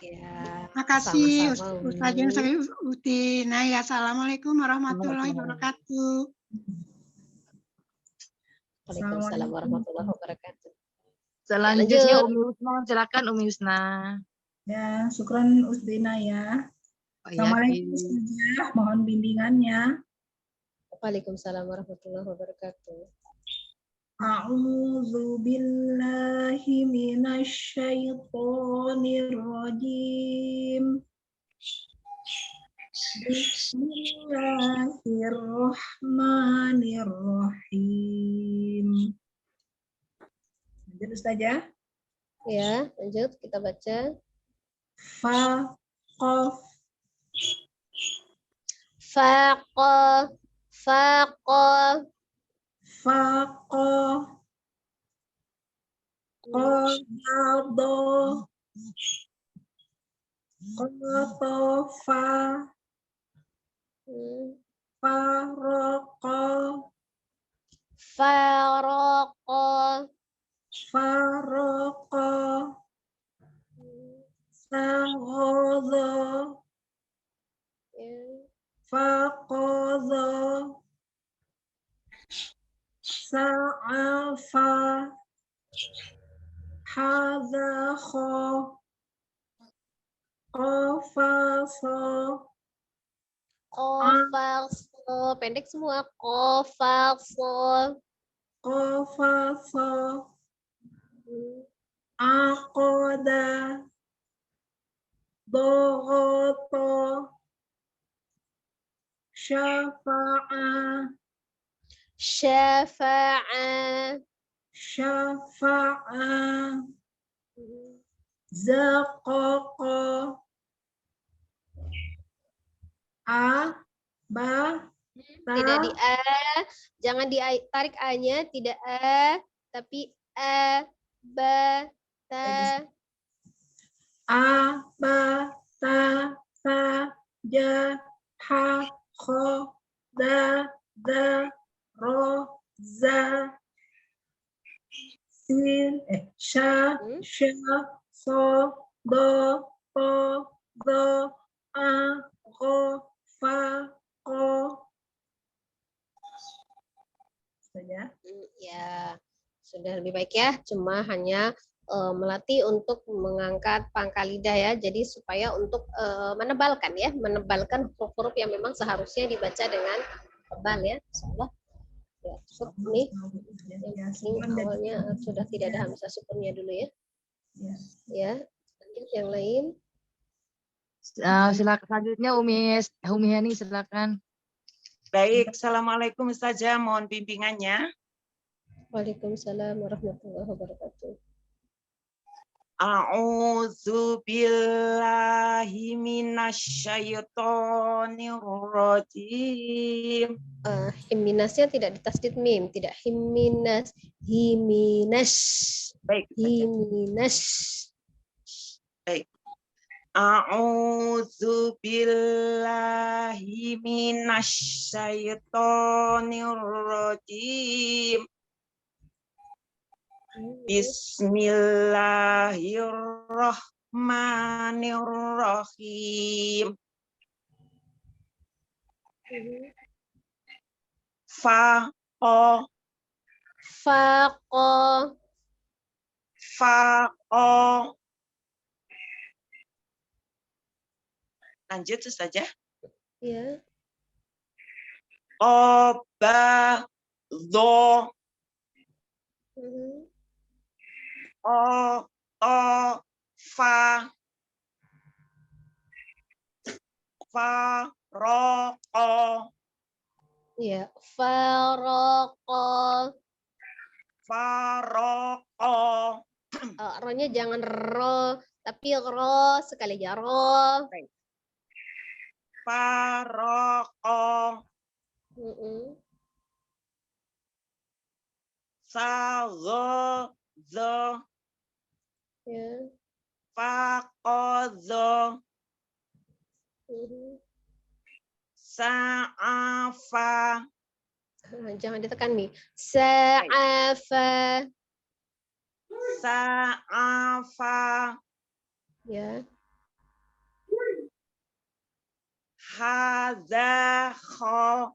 Ya. Makasih Ustazah Utina ya. Assalamualaikum warahmatullahi wabarakatuh. Waalaikumsalam warahmatullahi wabarakatuh. Selanjutnya Umi Husna, silakan Umi Husna. Ya, syukran Ustina ya. Assalamualaikum Ustazah, mohon bimbingannya. Waalaikumsalam warahmatullahi wabarakatuh. A'udzu billahi minasyaitonir rajim. Bismillahirrahmanirrahim. Lanjut Ustazah. Ya, lanjut kita baca. Fa, qaf, Faqa, faqa, faqa, qadada, qatafa, faraqa, faraqa, faraqa, saghadha, ya, faqadha, sa'afa, hadakha, qafasa, qafasa, pendek semua, qafasa, qafasa, aqada, dhaghata, syafa'a, syafa'a, syafa'a, zaqaqa, tidak di a, jangan ditarik a-nya, tidak a, tapi a, ba, ta, ta, ja, ha, kho, da, ro, za, sin, sha, so, do, po, do, a, go, fa, ko. Saja. Ya, sudah lebih baik ya. Cuma hanya melatih untuk mengangkat pangkal lidah ya. Jadi supaya untuk menebalkan ya, menebalkan huruf-huruf yang memang seharusnya dibaca dengan tebal ya. Insyaallah. Ya, nih. Yang penting awalnya sudah tidak ada hamzah sukunnya dulu ya. Ya, lanjut yang lain. Silakan selanjutnya Umi Hani, silakan. Baik, Assalamualaikum Ustazah, mohon bimbingannya. Waalaikumsalam warahmatullahi wabarakatuh. A'udzu billahi minasyaitonir rajim. Himinasnya tidak ditasdid mim, tidak himinas, himinas. Baik. Himinas. Baik. A'udzu billahi minasyaitonir rajim. Bismillahirrahmanirrahim. Faqo. Faqo. Faqo. Lanjut Ustazah. Ya. Oba. Do. O, fa, roko. Ya, faroko. Faroko. Ro-nya jangan ro, tapi ro sekali aja ro. Faroko. Sago, zo. Ya. Faqadho. Sa'afa. Jangan ditekan nih. Sa'afa. Sa'afa. Ya. Hazakho.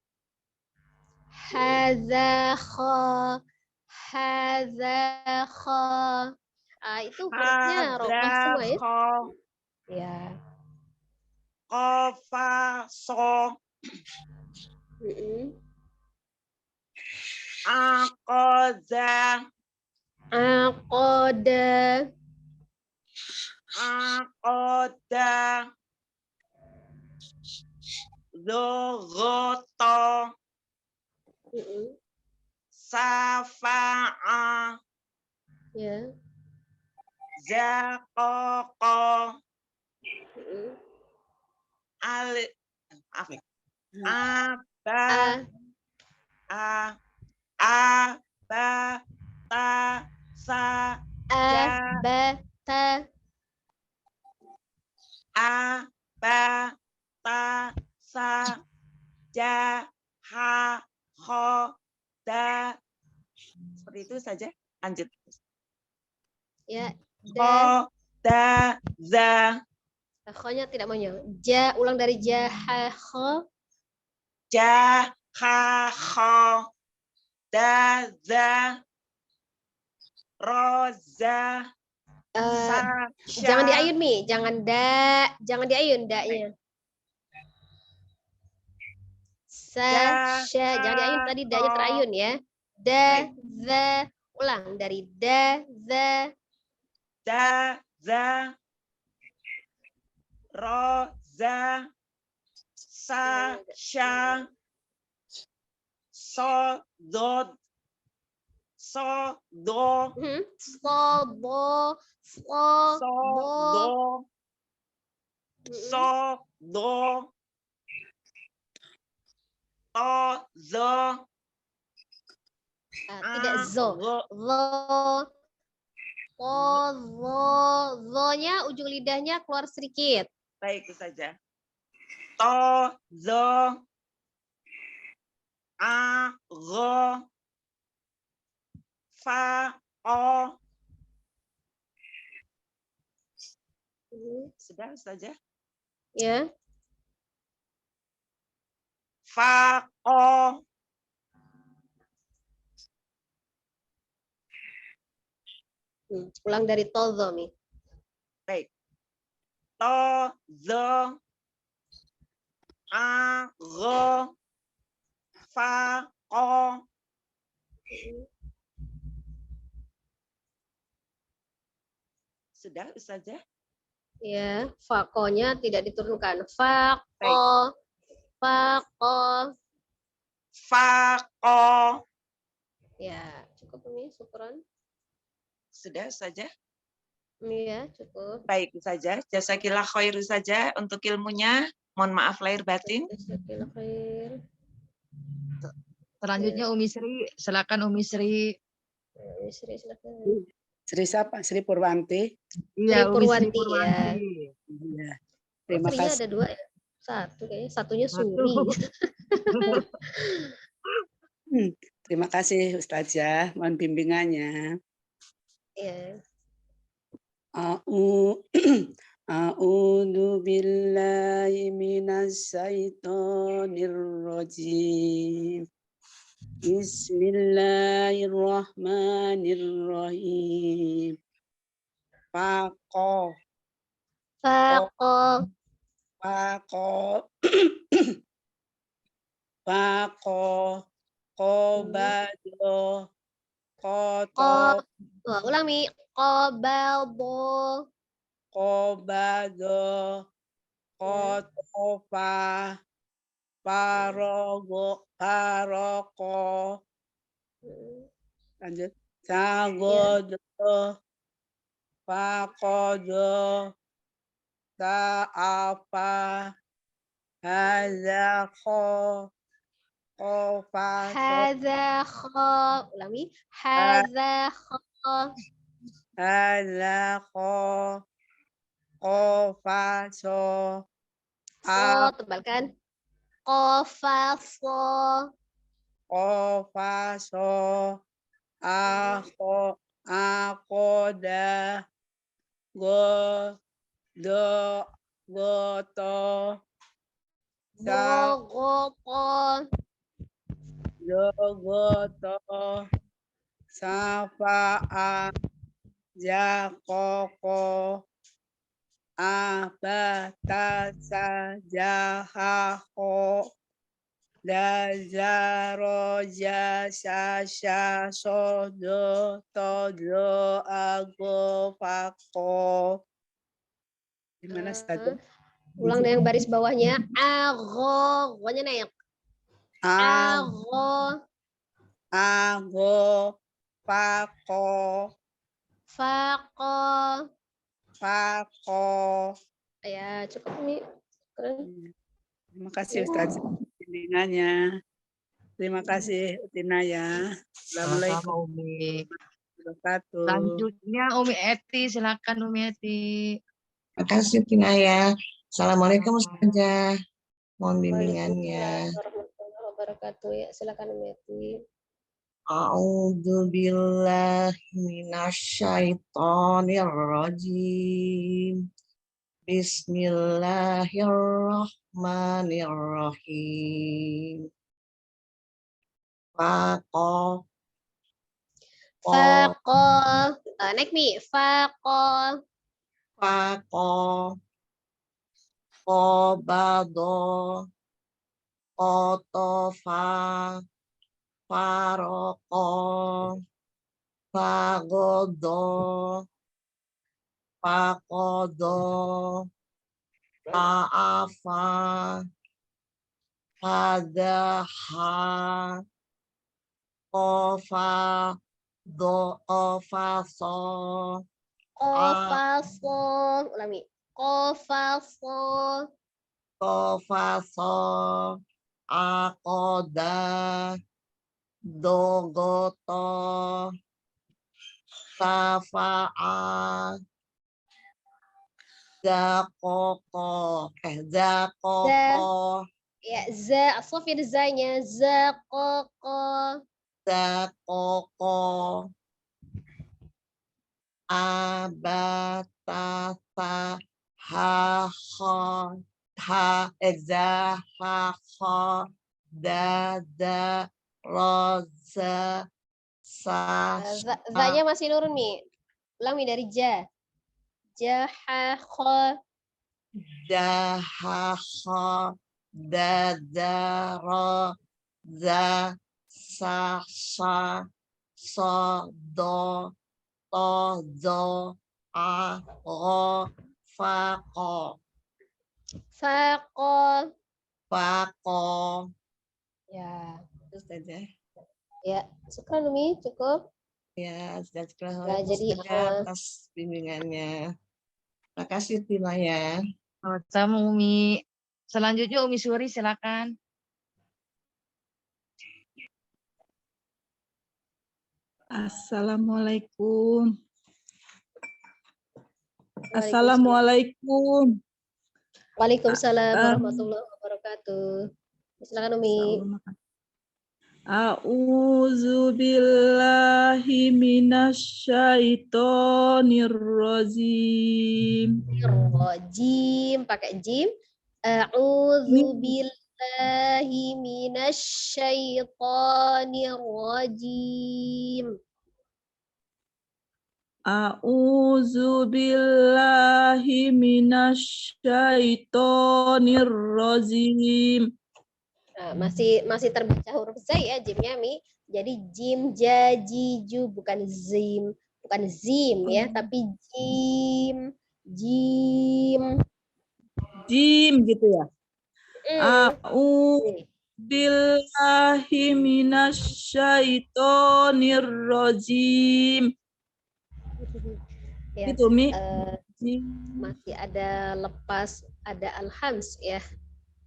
Hazakho. Hazakho. Itu hurufnya rokah semua ya. Ya. Qafaso. aqadha, aqada, aqadha, dhaghata, safa'a, ya, zaqaqa, aba, aba, ta, sa, ja, abata, aba, ta, sa, ja, ha, kho, da. Seperti itu saja. Lanjut. ya, Kho, da, za, kho-nya tidak mau ja, ulang dari jaha, kho, ja, ha, kho, da, za, ro, za, sa, jangan sya. diayun Mi, jangan diayun da-nya. Da, Sya, jangan diayun tadi da-nya kho. terayun ya. Da, Baik. za, ulang dari da, za, Da, za, ro, za, sa, sya, so, do, so, do, so, bo, so, so, bo, do, so, do, to, zo, tidak zo, ro. zo-nya ujung lidahnya keluar sedikit. Baik, itu saja. To, zo, ro, fa, o. Sudah saja. Ya. Fa, o. Ulang dari tozo Mi. Baik. To, zo, ro, fa, o. Sudah saja. Ya, fakonya tidak diturunkan. Fako, fako. Fako. Ya, cukup Mi, syukron. Sudah saja. Iya, cukup. Baik saja. Jazakillah khairu saja untuk ilmunya. Mohon maaf lahir batin. Jazakillah khair. Selanjutnya Umi Sri, silakan Umi Sri. Sri, silakan. Sri siapa? Sri Purwanti. Iya, Sri Umi Sri Purwanti, ya. Purwanti. Iya. Terima Srinya kasih. ada 2 ya? 1 kayaknya, satunya Satu. Suri. Terima kasih Ustazah, mohon bimbingannya. Ya. A'udzu billahi minas syaitonir rajim. Bismillahirrahmanirrahim. Faqo. Faqo. Faqo. Faqo. Qobado. Koto. Ulang Mi. Qobado. Qobado. Kotofa. Parogo. Paroko. Lanjut. Sagodo. Fakodo. Sa'afa. Hazako. Kofa. Hazakho. Ulang Mi. Hazakho. Hazako. Kofaso. So, tebalkan. Kofaso. Kofaso. Akoda. Goto. Goto. Safa'a. Jakoko. Abatasa. Jahako. da, za, ro, ja, sa, sya, so, do, to, do, a, go, fa, ko. Gimana Ustazah? Ulang deh yang baris bawahnya. Ago. Gonya naik. A, Ago. a, go, fa, ko, Fako. fa, ko. Ya, cukup nih. Keren. Terima kasih Ustazah bimbingannya. Terima kasih Utina ya. Assalamualaikum Sama-sama Umi. warahmatullahi wabarakatuh. Selanjutnya Umi Eti, silakan Umi Eti. Terima kasih Tina ya. Assalamualaikum Ustazah. Mohon bimbingannya. Waalaikumsalam warahmatullahi wabarakatuh. Ya, silakan Meti. A'udzu billahi minasyaitonir rajim. Bismillahirrahmanirrahim. Faqo. Fako. Naik Mi. Fako. Faqo. Qobado. Qotofa. Faroko. Fagodo. Fakodo. Fa'afa. Fadaha. Kofa. Do'ofaso. Kofaso. Ulangi. Kofaso. Kofaso. Akoda. Dogoto. Safa'a. Zakoko. Zakoko. Ya, za. Sofir zanya. Zakoko. Zakoko. Abatasa. Ha-ha. Ha-ha. Dada. Roza. Sasha. Zanya masih nurun Mi. Ulang Mi dari ja. Jahaho. Dahaha. Dadaro. Za. Sasha. Sodo. Tozo. Aro. Fako. Fako. Fako. Ya. Ustazah. Ya, syukran Umi, cukup. Ya, Ustazah. Nah, jadi atas bimbingannya. Terima kasih Tina ya. Sama Umi. Selanjutnya Umi Suri, silakan. Assalamualaikum. Assalamualaikum. Waalaikumsalam warahmatullahi wabarakatuh. Silakan Umi. A'udzu billahi minasyaitonir rajim. Rajim pakai jim. A'udzu billahi minasyaitonir rajim. A'udzu billahi minasyaitonir rajim. Nah, masih terbaca huruf zai ya jimnya Mi. Jadi jim jajiju bukan zim ya, tapi jim gitu ya. A'udzu billahi minasyaitonir rajim. Ya, Gitu Mi. masih ada lepas, ada alhams ya.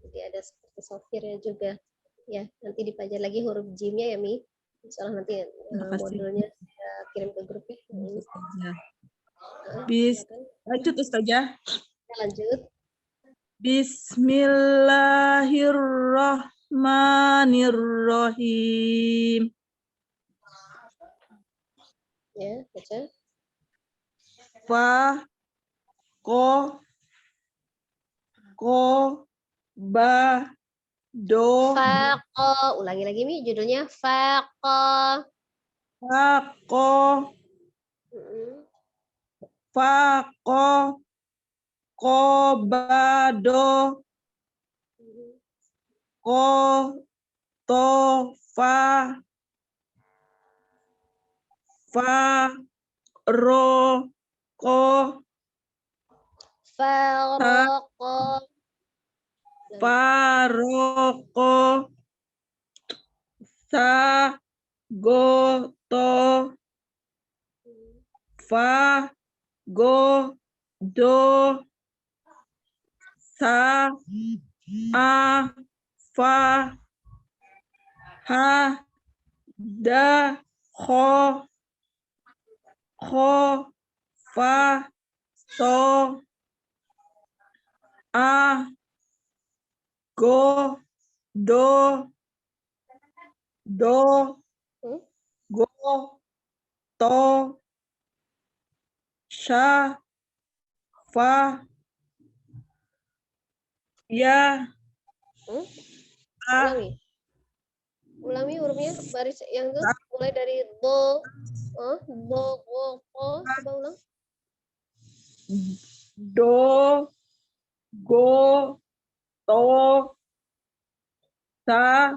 Jadi ada seperti sofirnya juga. Ya, nanti dipelajari lagi huruf jimnya ya Mi. Insyaallah nanti modulnya saya kirim ke grup ya. Lanjut Ustazah. Lanjut. Bismillahirrahmanirrahim. Ya, baca. Fa ko ba do. Faqo. Ulangi lagi Mi, judulnya faqo. Faqo ko ba do ko to, fa, ro, ko, Faroko. faroko, sa, go, to, fa, go, do, sa, a, fa, ha, da, ho, fa, so, a, go, do, go, to, sha, fa, ya, Ulangi hurufnya baris yang itu mulai dari do, ko, coba ulang. do, go, to, sa,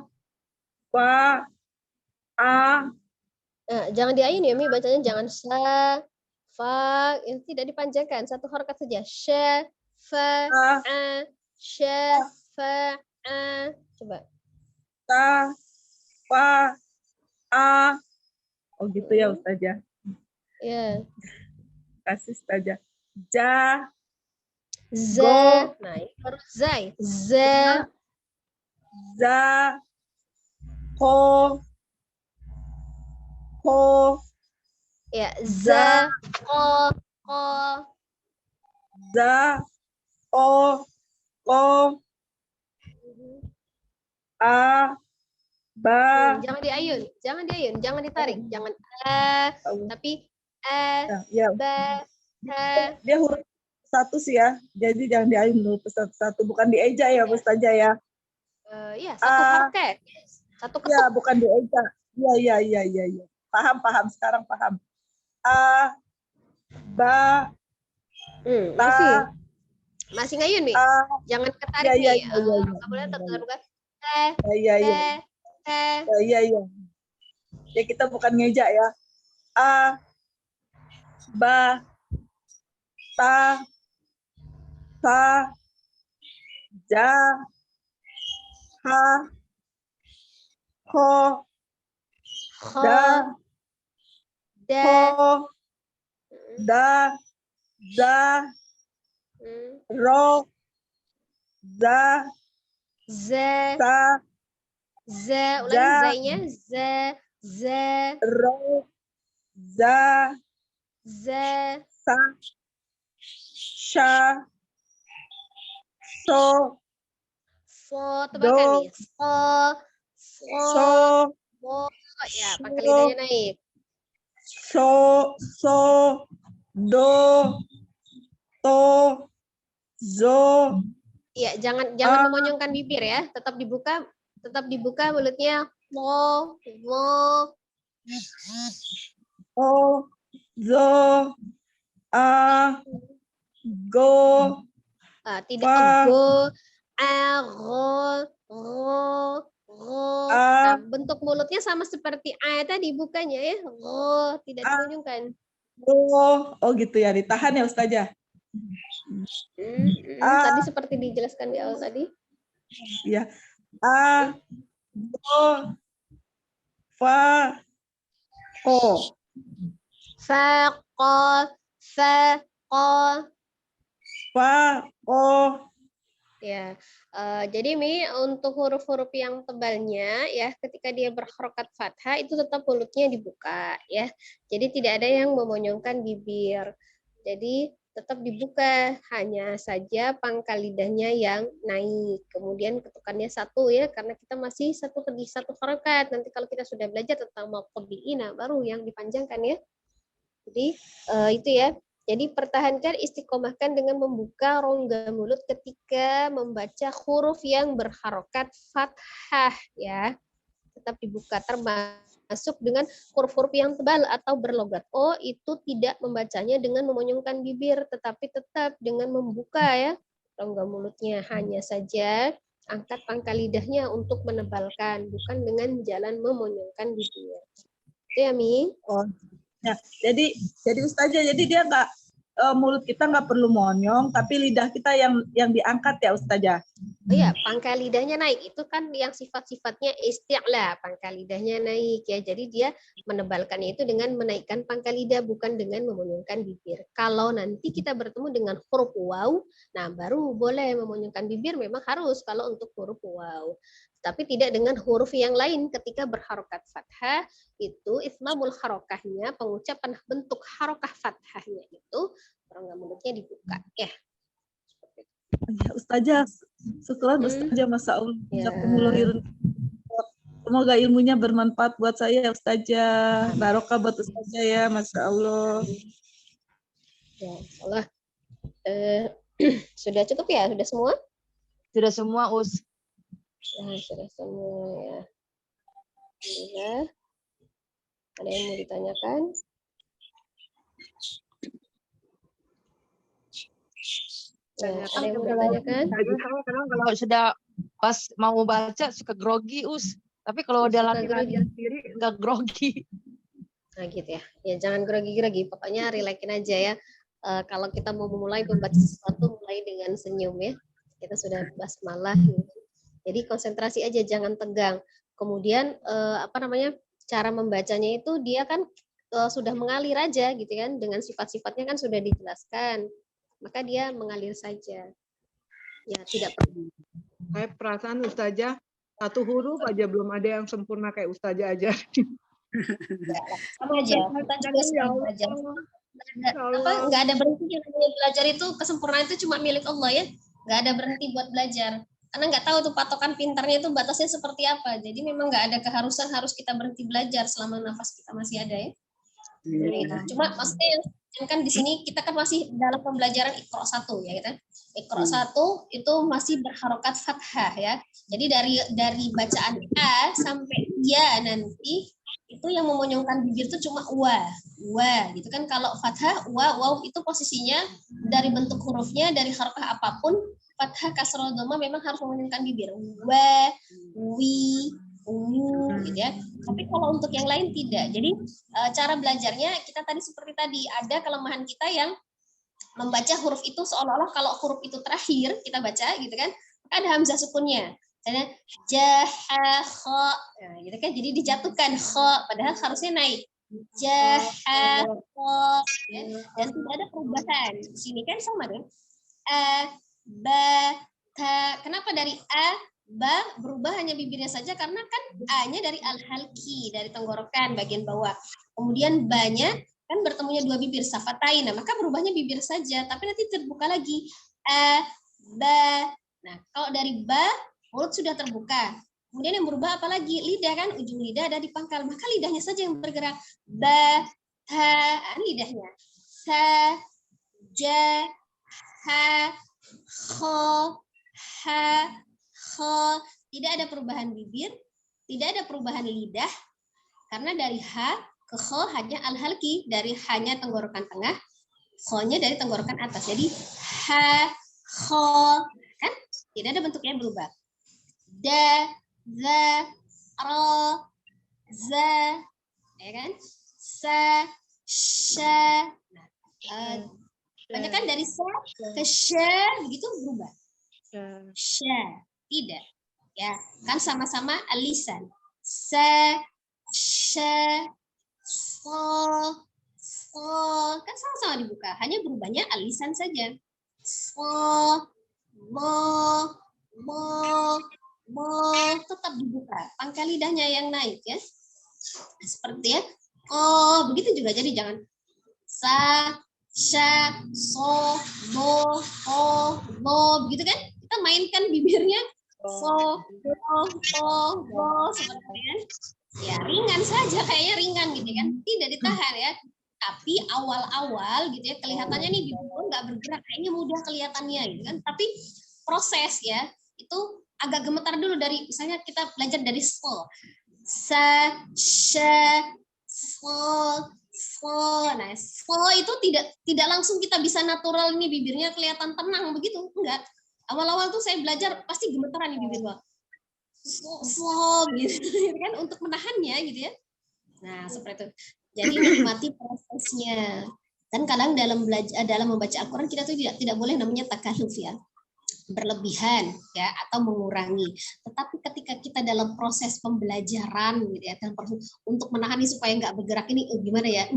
fa, a. Nah, jangan diayun ya Mi, bacanya jangan sa, fa, yang tidak dipanjangkan, satu harakat saja. Sha, fa, a, sha, fa, a. Coba. Sa, fa, a. Oh gitu ya Ustazah. Ya. Kasih Ustazah. Ja, za. Nah, ini baru zai. Za, za, ko, ya, za, ko, za, ko, a, ba. Jangan diayun, jangan ditarik, jangan tapi Ya. ba, Dia huruf satu sih ya, jadi jangan diayun huruf satu, bukan dieja ya Ustazah ya. Iya, satu harakat, satu ketuk. Ya, bukan dieja. Iya. Paham, sekarang paham. A, ba, ta. Masih ngayun, Mi? Jangan ketarik, Mi. Nggak boleh terbuka. Iya. Ya, kita bukan ngeja ya. A, ba, ta, sa, ja, ha, ho, da, ho, da, za, ro, za, za, ulangi zainya, za, ro, za, sa, sha, so, tebakan nih, so, ya, pangkal lidahnya naik. So, do, to, zo. Ya, jangan memonyongkan bibir ya, tetap dibuka mulutnya. Wo, zo, a, go, tidak go, ro. Nah, bentuk mulutnya sama seperti a tadi bukanya ya, ro, tidak ditunjukkan. Oh gitu ya, ditahan ya Ustazah. Tadi seperti dijelaskan di awal tadi. Iya. A, go, fa, ko. Fa, ko. Fa, ko. Ya, jadi Mi, untuk huruf-huruf yang tebalnya ya, ketika dia berharokat fathah itu tetap mulutnya dibuka ya. Jadi tidak ada yang memonyongkan bibir. Jadi tetap dibuka, hanya saja pangkal lidahnya yang naik. Kemudian ketukannya satu ya, karena kita masih satu harokat. Nanti kalau kita sudah belajar tentang maqabi'ina baru yang dipanjangkan ya. Jadi itu ya. Jadi pertahankan, istiqomahkan dengan membuka rongga mulut ketika membaca huruf yang berharokat fathah ya. Tetap dibuka, termasuk dengan huruf-huruf yang tebal atau berlogat O itu tidak membacanya dengan memonyongkan bibir, tetapi tetap dengan membuka ya rongga mulutnya. Hanya saja angkat pangkal lidahnya untuk menebalkan, bukan dengan jalan memonyongkan bibir. Itu ya, Mi? Oh, ya. Jadi Ustazah, jadi dia nggak mulut kita nggak perlu monyong, tapi lidah kita yang diangkat ya Ustazah. Oh iya, pangkal lidahnya naik. Itu kan yang sifat-sifatnya isti'la, pangkal lidahnya naik ya. Jadi dia menebalkannya itu dengan menaikkan pangkal lidah, bukan dengan memonyongkan bibir. Kalau nanti kita bertemu dengan huruf waw, nah baru boleh memonyongkan bibir, memang harus kalau untuk huruf waw. Tapi tidak dengan huruf yang lain. Ketika berharokat fathah, itu ismamul harokahnya, pengucapan bentuk harokah fathahnya itu, rongga mulutnya dibuka. Ya. Ya, Ustazah, syukuran Ustazah, Masya Allah. Ya. Semoga ilmunya bermanfaat buat saya, Ustazah. Barokah buat Ustazah ya, Masya Allah. Ya, Allah. Sudah cukup ya? Sudah semua? Sudah semua, Us. Nah, sudah semua ya. Alhamdulillah. Ada yang mau ditanyakan? Ya, ada yang mau ditanyakan? Kalau sudah pas mau baca suka grogi, Us. Tapi kalau udah latihan sendiri nggak grogi. Nah gitu ya. Ya jangan grogi-grogi. Pokoknya relaxin aja ya. Kalau kita mau memulai membaca sesuatu, mulai dengan senyum ya. Kita sudah basmalah. Jadi konsentrasi aja, jangan tegang. Kemudian cara membacanya itu dia kan sudah mengalir aja gitu kan. Dengan sifat-sifatnya kan sudah dijelaskan. Maka dia mengalir saja. Ya, tidak perlu. Saya perasaan Ustazah, satu huruf aja belum ada yang sempurna kayak Ustazah aja. Sama aja, kita juga sedang belajar. Nggak ada berhenti belajar itu, kesempurnaan itu cuma milik Allah ya. Nggak ada berhenti buat belajar. Karena nggak tahu tuh patokan pintarnya itu batasnya seperti apa. Jadi memang nggak ada keharusan harus kita berhenti belajar selama nafas kita masih ada ya. Cuma maksudnya kan di sini kita kan masih dalam pembelajaran Iqra 1 ya gitu. Iqra 1 itu masih berharokat fathah ya. Jadi dari bacaan A sampai ya nanti itu yang memonyongkan bibir itu cuma wa gitu kan. Kalau fathah waw itu posisinya dari bentuk hurufnya, dari harokah apapun, fathah kasrah dhamma memang harus memonyongkan bibir. Wa, wi, gitu ya. Tapi kalau untuk yang lain tidak. Jadi cara belajarnya kita tadi seperti tadi, ada kelemahan kita yang membaca huruf itu seolah-olah kalau huruf itu terakhir kita baca gitu kan, ada hamzah sukunnya. Misalnya jaha kha, nah, gitu kan, jadi dijatuhkan kha padahal harusnya naik. Jaha kha ya. Dan tidak ada perubahan. Di sini kan sama kan? Ba ta. Kenapa dari a ba berubah hanya bibirnya saja, karena kan a-nya dari al-halki, dari tenggorokan bagian bawah. Kemudian ba-nya kan bertemunya dua bibir safatain, nah maka berubahnya bibir saja, tapi nanti terbuka lagi a ba. Nah, kalau dari ba mulut sudah terbuka. Kemudian yang berubah apa lagi? Lidah kan, ujung lidah ada di pangkal, maka lidahnya saja yang bergerak. Ba ta, lidahnya. Sa ja ha kho ha kho, tidak ada perubahan bibir, tidak ada perubahan lidah, karena dari ha ke kho hanya al-halki, dari hanya tenggorokan tengah, kho-nya dari tenggorokan atas. Jadi ha kho kan tidak ada bentuknya yang berubah. Da za ra za, ya kan? Sa sha. Banyak kan dari sa ke sha begitu berubah. Sha tidak, ya kan sama-sama alisan. Sa sha so kan sama-sama dibuka, hanya berubahnya alisan saja. So mo tetap dibuka, pangkal lidahnya yang naik ya, seperti ya. Oh begitu juga, jadi jangan sa sha so bo begitu kan, kita mainkan bibirnya so seperti kan. Ya ringan saja, kayaknya ringan gitu kan, tidak ditahan ya. Tapi awal-awal gitu ya, kelihatannya nih bibir nggak bergerak, kayaknya mudah kelihatannya gitu kan. Tapi proses ya itu agak gemetar dulu, dari misalnya kita belajar dari so, sa, sha, so. Nah, so itu tidak langsung kita bisa natural nih bibirnya kelihatan tenang begitu, enggak. Awal-awal tuh saya belajar pasti gemetaran di bibir Pak. Gitu kan untuk menahannya gitu ya. Nah, seperti itu. Jadi nikmati prosesnya. Dan kadang dalam belajar dalam membaca Al-Qur'an kita tuh tidak boleh namanya takaluf ya. Berlebihan ya atau mengurangi. Tetapi ketika kita dalam proses pembelajaran gitu ya, dalam proses untuk menahan ini supaya nggak bergerak ini gimana ya?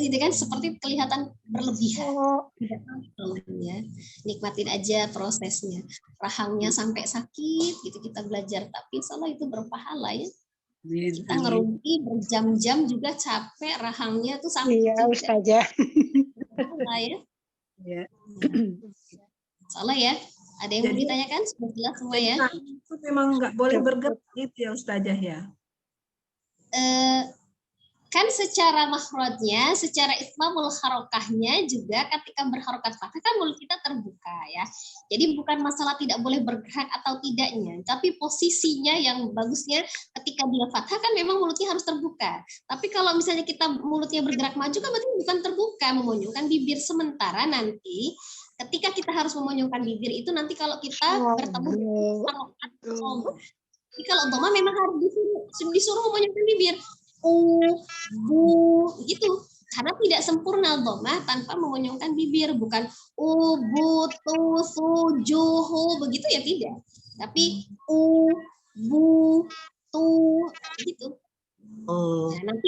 Gitu kan seperti kelihatan berlebihan. Tidak perlu ya. Nikmatin aja prosesnya. Rahangnya sampai sakit gitu kita belajar, tapi insya Allah itu berpahala ya. Kita ngerumpi berjam-jam juga capek, rahangnya tuh sampai Iya, Ustazah. ya. Iya. Salah ya. Ada yang mau ditanyakan? Sudah jelas semua ya? Itu memang nggak boleh bergerak gitu ya Ustazah ya? Kan secara makhrajnya, secara islamul harokahnya juga ketika berharokat fathah kan mulut kita terbuka ya. Jadi bukan masalah tidak boleh bergerak atau tidaknya, tapi posisinya yang bagusnya ketika dia fathah kan memang mulutnya harus terbuka. Tapi kalau misalnya kita mulutnya bergerak maju kan berarti bukan terbuka, memonyongkan bibir. Sementara nanti ketika kita harus memonyongkan bibir itu nanti kalau kita bertemu dengan harokat dhamma. Jadi kalau dhamma memang harus disuruh memonyongkan bibir. Bu gitu, karena tidak sempurna dhamma tanpa memonyongkan bibir, bukan bu tu su ju hu begitu ya, tidak, tapi bu tu gitu. Nah, nanti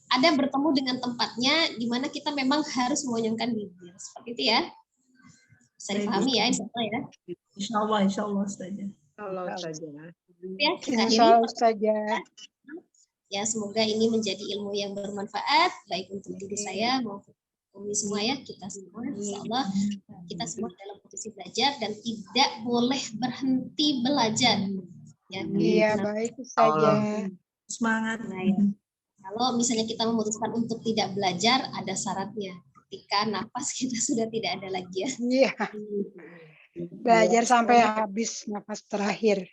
ada bertemu dengan tempatnya di mana kita memang harus memonyongkan bibir seperti itu ya. Bisa dipahami ya, insya Allah Ustazah. Ya, Insya Allah Ustazah. Ya, semoga ini menjadi ilmu yang bermanfaat baik untuk diri saya maupun Umi semua ya, kita semua insyaallah kita semua dalam posisi belajar dan tidak boleh berhenti belajar. Ya, iya, baik Ustazah. Semangat. Nah, ya. Kalau misalnya kita memutuskan untuk tidak belajar, ada syaratnya. Ketika nafas kita sudah tidak ada lagi ya. Iya. Belajar sampai habis nafas terakhir.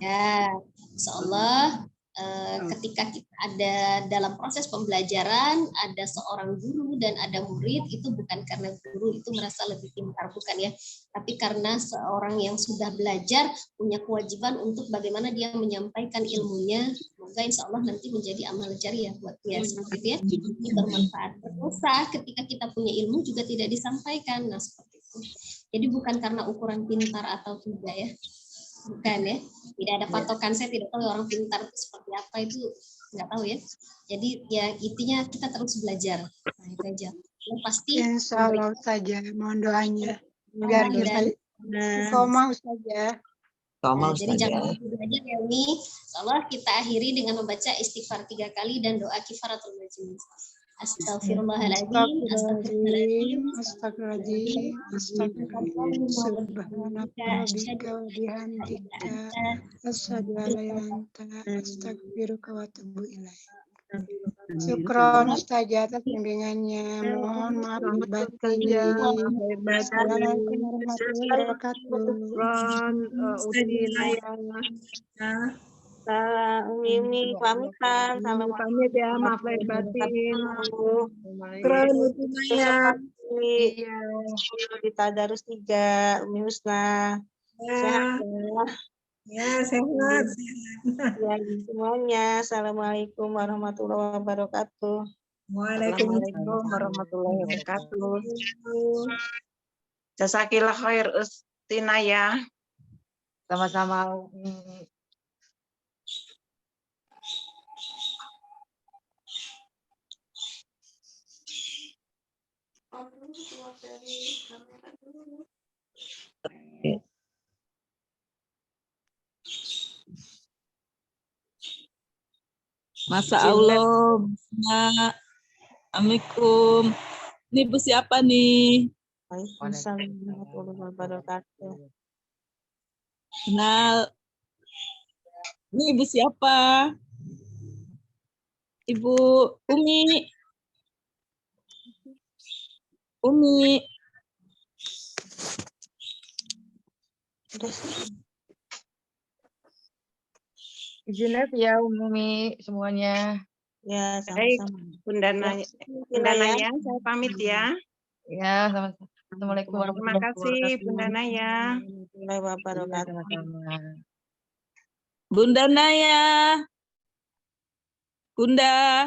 Ya, insyaallah ketika kita ada dalam proses pembelajaran, ada seorang guru dan ada murid, itu bukan karena guru itu merasa lebih pintar, bukan ya, tapi karena seorang yang sudah belajar punya kewajiban untuk bagaimana dia menyampaikan ilmunya. Semoga insya Allah nanti menjadi amal jariah buat dia seperti itu ya, ini bermanfaat. Berdosa ketika kita punya ilmu juga tidak disampaikan, nah seperti itu. Jadi bukan karena ukuran pintar atau tidak ya. Bukan ya, tidak ada patokan. Saya tidak tahu orang pintar itu seperti apa, itu nggak tahu ya. Jadi ya intinya kita terus belajar. Nah, itu aja. Ya, pasti. Insya Allah saja, mohon doanya biar kita koma Ustazah. Jadi jangan belajar ya Umi. Insyaallah kita akhiri dengan membaca istighfar 3 kali dan doa kifaratul majlis. Astagfirullahaladzim, astagfirullahaladzim, astagfirullahaladzim, subhanaka rabbika wa bihamdika, asyhadu an la ilaha illa anta, astaghfiruka wa atubu ilaik. Syukron Ustazah atas bimbingannya. Mohon maaf batin. Assalamualaikum warahmatullahi wabarakatuh. Umi pamitan, salam pamit ya, maaf lahir batin. Keren ya. Kita Darus 3, Umi Husna. Sehat ya. Ya, sehat. Ya, semuanya. Assalamualaikum warahmatullahi wabarakatuh. Waalaikumsalam warahmatullahi wabarakatuh. Jazakillah khair Ustina ya. Sama-sama. Masa Allah, Assalamualaikum. Ini ibu siapa nih? Waalaikumsalam warahmatullahi wabarakatuh. Kenal. Ini ibu siapa? Ibu Umi. Umi. Izin ya Umi semuanya. Ya, baik, sama-sama. Bunda Naya, saya pamit ya. Ya, sama-sama. Assalamualaikum Terima warahmatullahi kasih wabarakatuh. Bunda Naya. Warahmatullahi wabarakatuh. Sama-sama. Bunda Naya. Bunda.